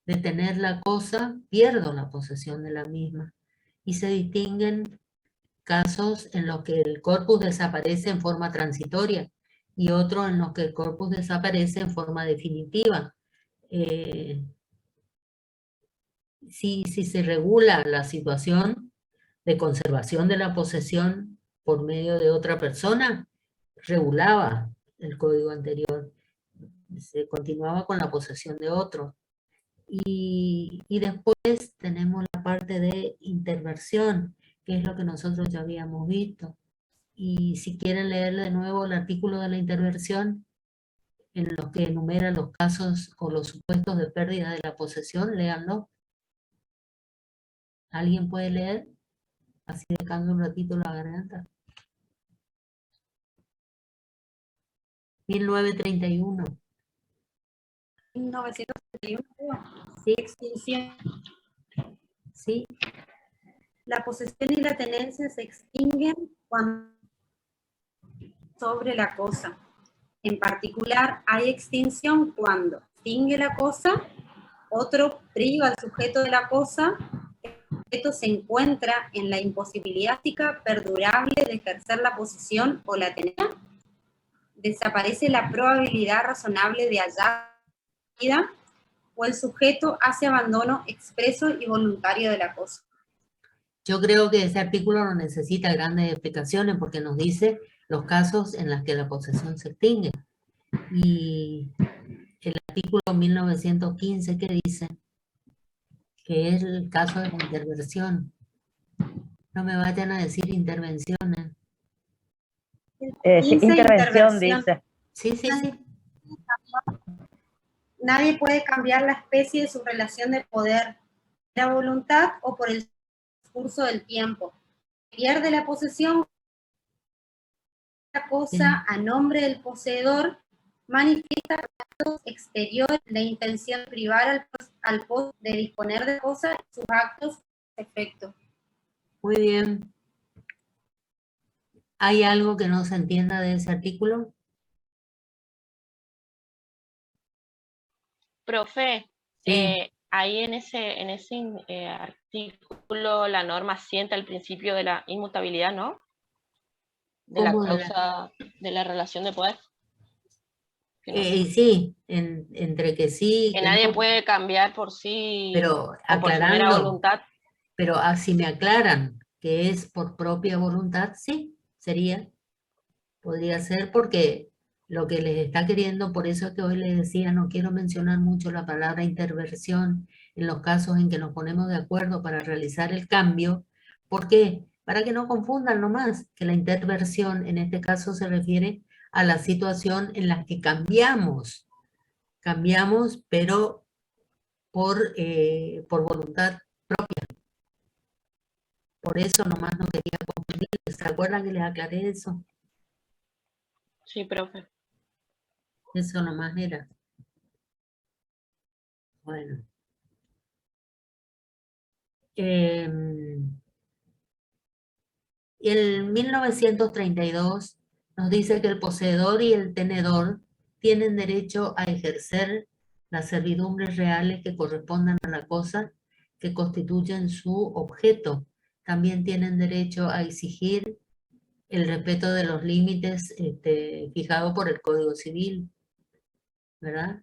de tener la cosa, pierdo la posesión de la misma. Y se distinguen casos en los que el corpus desaparece en forma transitoria y otros en los que el corpus desaparece en forma definitiva. Si se regula la situación de conservación de la posesión por medio de otra persona, regulaba el código anterior, se continuaba con la posesión de otro. Y después tenemos la parte de interversión, que es lo que nosotros ya habíamos visto. Y si quieren leer de nuevo el artículo de la interversión, en los que enumera los casos o los supuestos de pérdida de la posesión, léanlo. ¿Alguien puede leer? Así descanso un ratito la garganta. 1931. 1931. Sí. Extinción. Sí. La posesión y la tenencia se extinguen cuando sobre la cosa. En particular, hay extinción cuando extingue la cosa, otro priva al sujeto de la cosa, el sujeto se encuentra en la imposibilidad perdurable de ejercer la posesión o la tenencia, desaparece la probabilidad razonable de hallar vida, o el sujeto hace abandono expreso y voluntario de la cosa. Yo creo que ese artículo no necesita grandes explicaciones porque nos dice los casos en los que la posesión se extingue. Y el artículo 1915 que dice que es el caso de la interversión. No me vayan a decir intervenciones. Sí, intervención, dice. Sí, sí, sí. Nadie puede cambiar la especie de su relación de poder, la voluntad o por el curso del tiempo. Pierde la posesión, la cosa a nombre del poseedor, manifiesta actos exteriores, la intención de privar al poseedor de disponer de cosas y sus actos efectos. Muy bien. ¿Hay algo que no se entienda de ese artículo? Profe, ahí en ese artículo la norma asienta el principio de la inmutabilidad, ¿no? De la causa de la relación de poder. Sí, entre que sí. Que nadie puede cambiar por sí, pero o por su mera voluntad. Pero si me aclaran que es por propia voluntad, sí, podría ser, porque lo que les está queriendo, por eso es que hoy les decía, no quiero mencionar mucho la palabra interversión en los casos en que nos ponemos de acuerdo para realizar el cambio. ¿Por qué? Para que no confundan nomás que la interversión en este caso se refiere a la situación en la que cambiamos, pero por voluntad propia. Por eso nomás no quería confundir. ¿Se acuerdan que les aclaré eso? Sí, profe. Eso nomás era. Bueno. El 1932 nos dice que el poseedor y el tenedor tienen derecho a ejercer las servidumbres reales que correspondan a la cosa que constituyen su objeto. También tienen derecho a exigir el respeto de los límites fijados por el Código Civil, ¿verdad?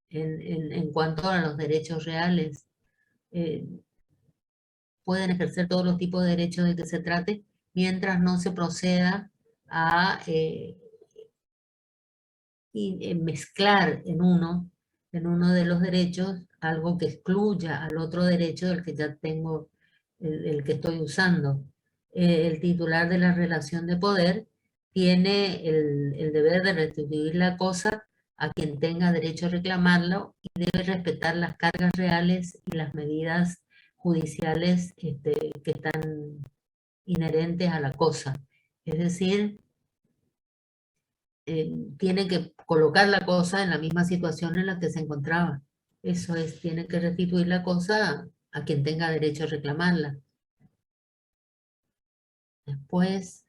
En cuanto a los derechos reales. Pueden ejercer todos los tipos de derechos de que se trate, mientras no se proceda a mezclar en uno de los derechos algo que excluya al otro derecho del que ya tengo, el que estoy usando. El titular de la relación de poder tiene el deber de restituir la cosa a quien tenga derecho a reclamarlo y debe respetar las cargas reales y las medidas judiciales que están inherentes a la cosa. Es decir, tiene que colocar la cosa en la misma situación en la que se encontraba. Eso es, tiene que restituir la cosa a quien tenga derecho a reclamarla. Después,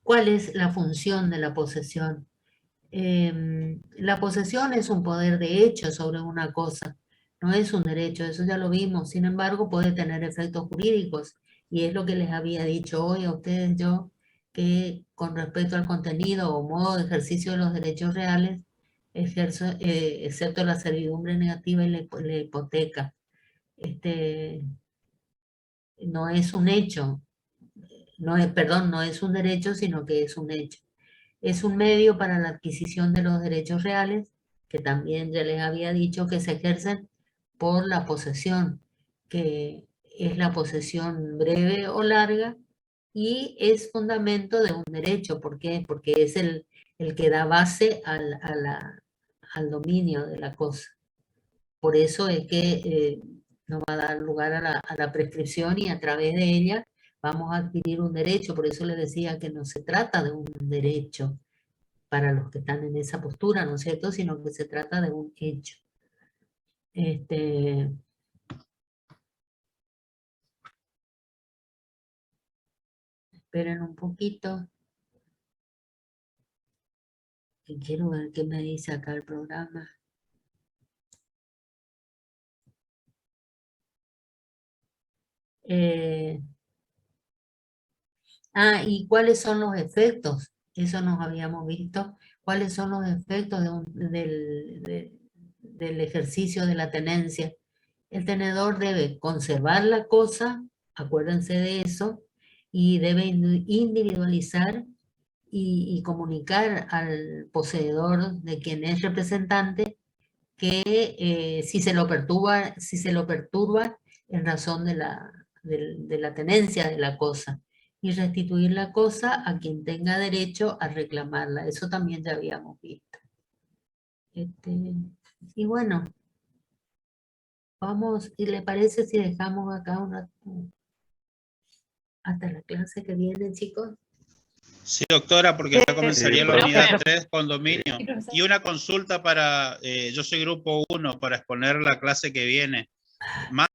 ¿cuál es la función de la posesión? La posesión es un poder de hecho sobre una cosa, no es un derecho, eso ya lo vimos. Sin embargo, puede tener efectos jurídicos, y es lo que les había dicho hoy a ustedes yo, que con respecto al contenido o modo de ejercicio de los derechos reales, excepto la servidumbre negativa y la hipoteca. No es un hecho, no es un derecho, sino que es un hecho. Es un medio para la adquisición de los derechos reales, que también ya les había dicho que se ejercen por la posesión, que es la posesión breve o larga, y es fundamento de un derecho. ¿Por qué? Porque es el que da base al dominio de la cosa. Por eso es que no va a dar lugar a la prescripción, y a través de ella vamos a adquirir un derecho. Por eso les decía que no se trata de un derecho para los que están en esa postura, ¿no es cierto? Sino que se trata de un hecho. Esperen un poquito, que quiero ver qué me dice acá el programa. ¿Y cuáles son los efectos? Eso nos habíamos visto. ¿Cuáles son los efectos del ejercicio de la tenencia? El tenedor debe conservar la cosa, acuérdense de eso, y debe individualizar y comunicar al poseedor de quien es representante que si se lo perturba en razón de la tenencia de la cosa, y restituir la cosa a quien tenga derecho a reclamarla. Eso también ya habíamos visto. Y bueno, vamos, ¿y le parece si dejamos acá hasta la clase que viene, chicos? Sí, doctora, porque ya comenzaría la unidad 3, condominio. Y una consulta para, yo soy grupo 1, para exponer la clase que viene. Más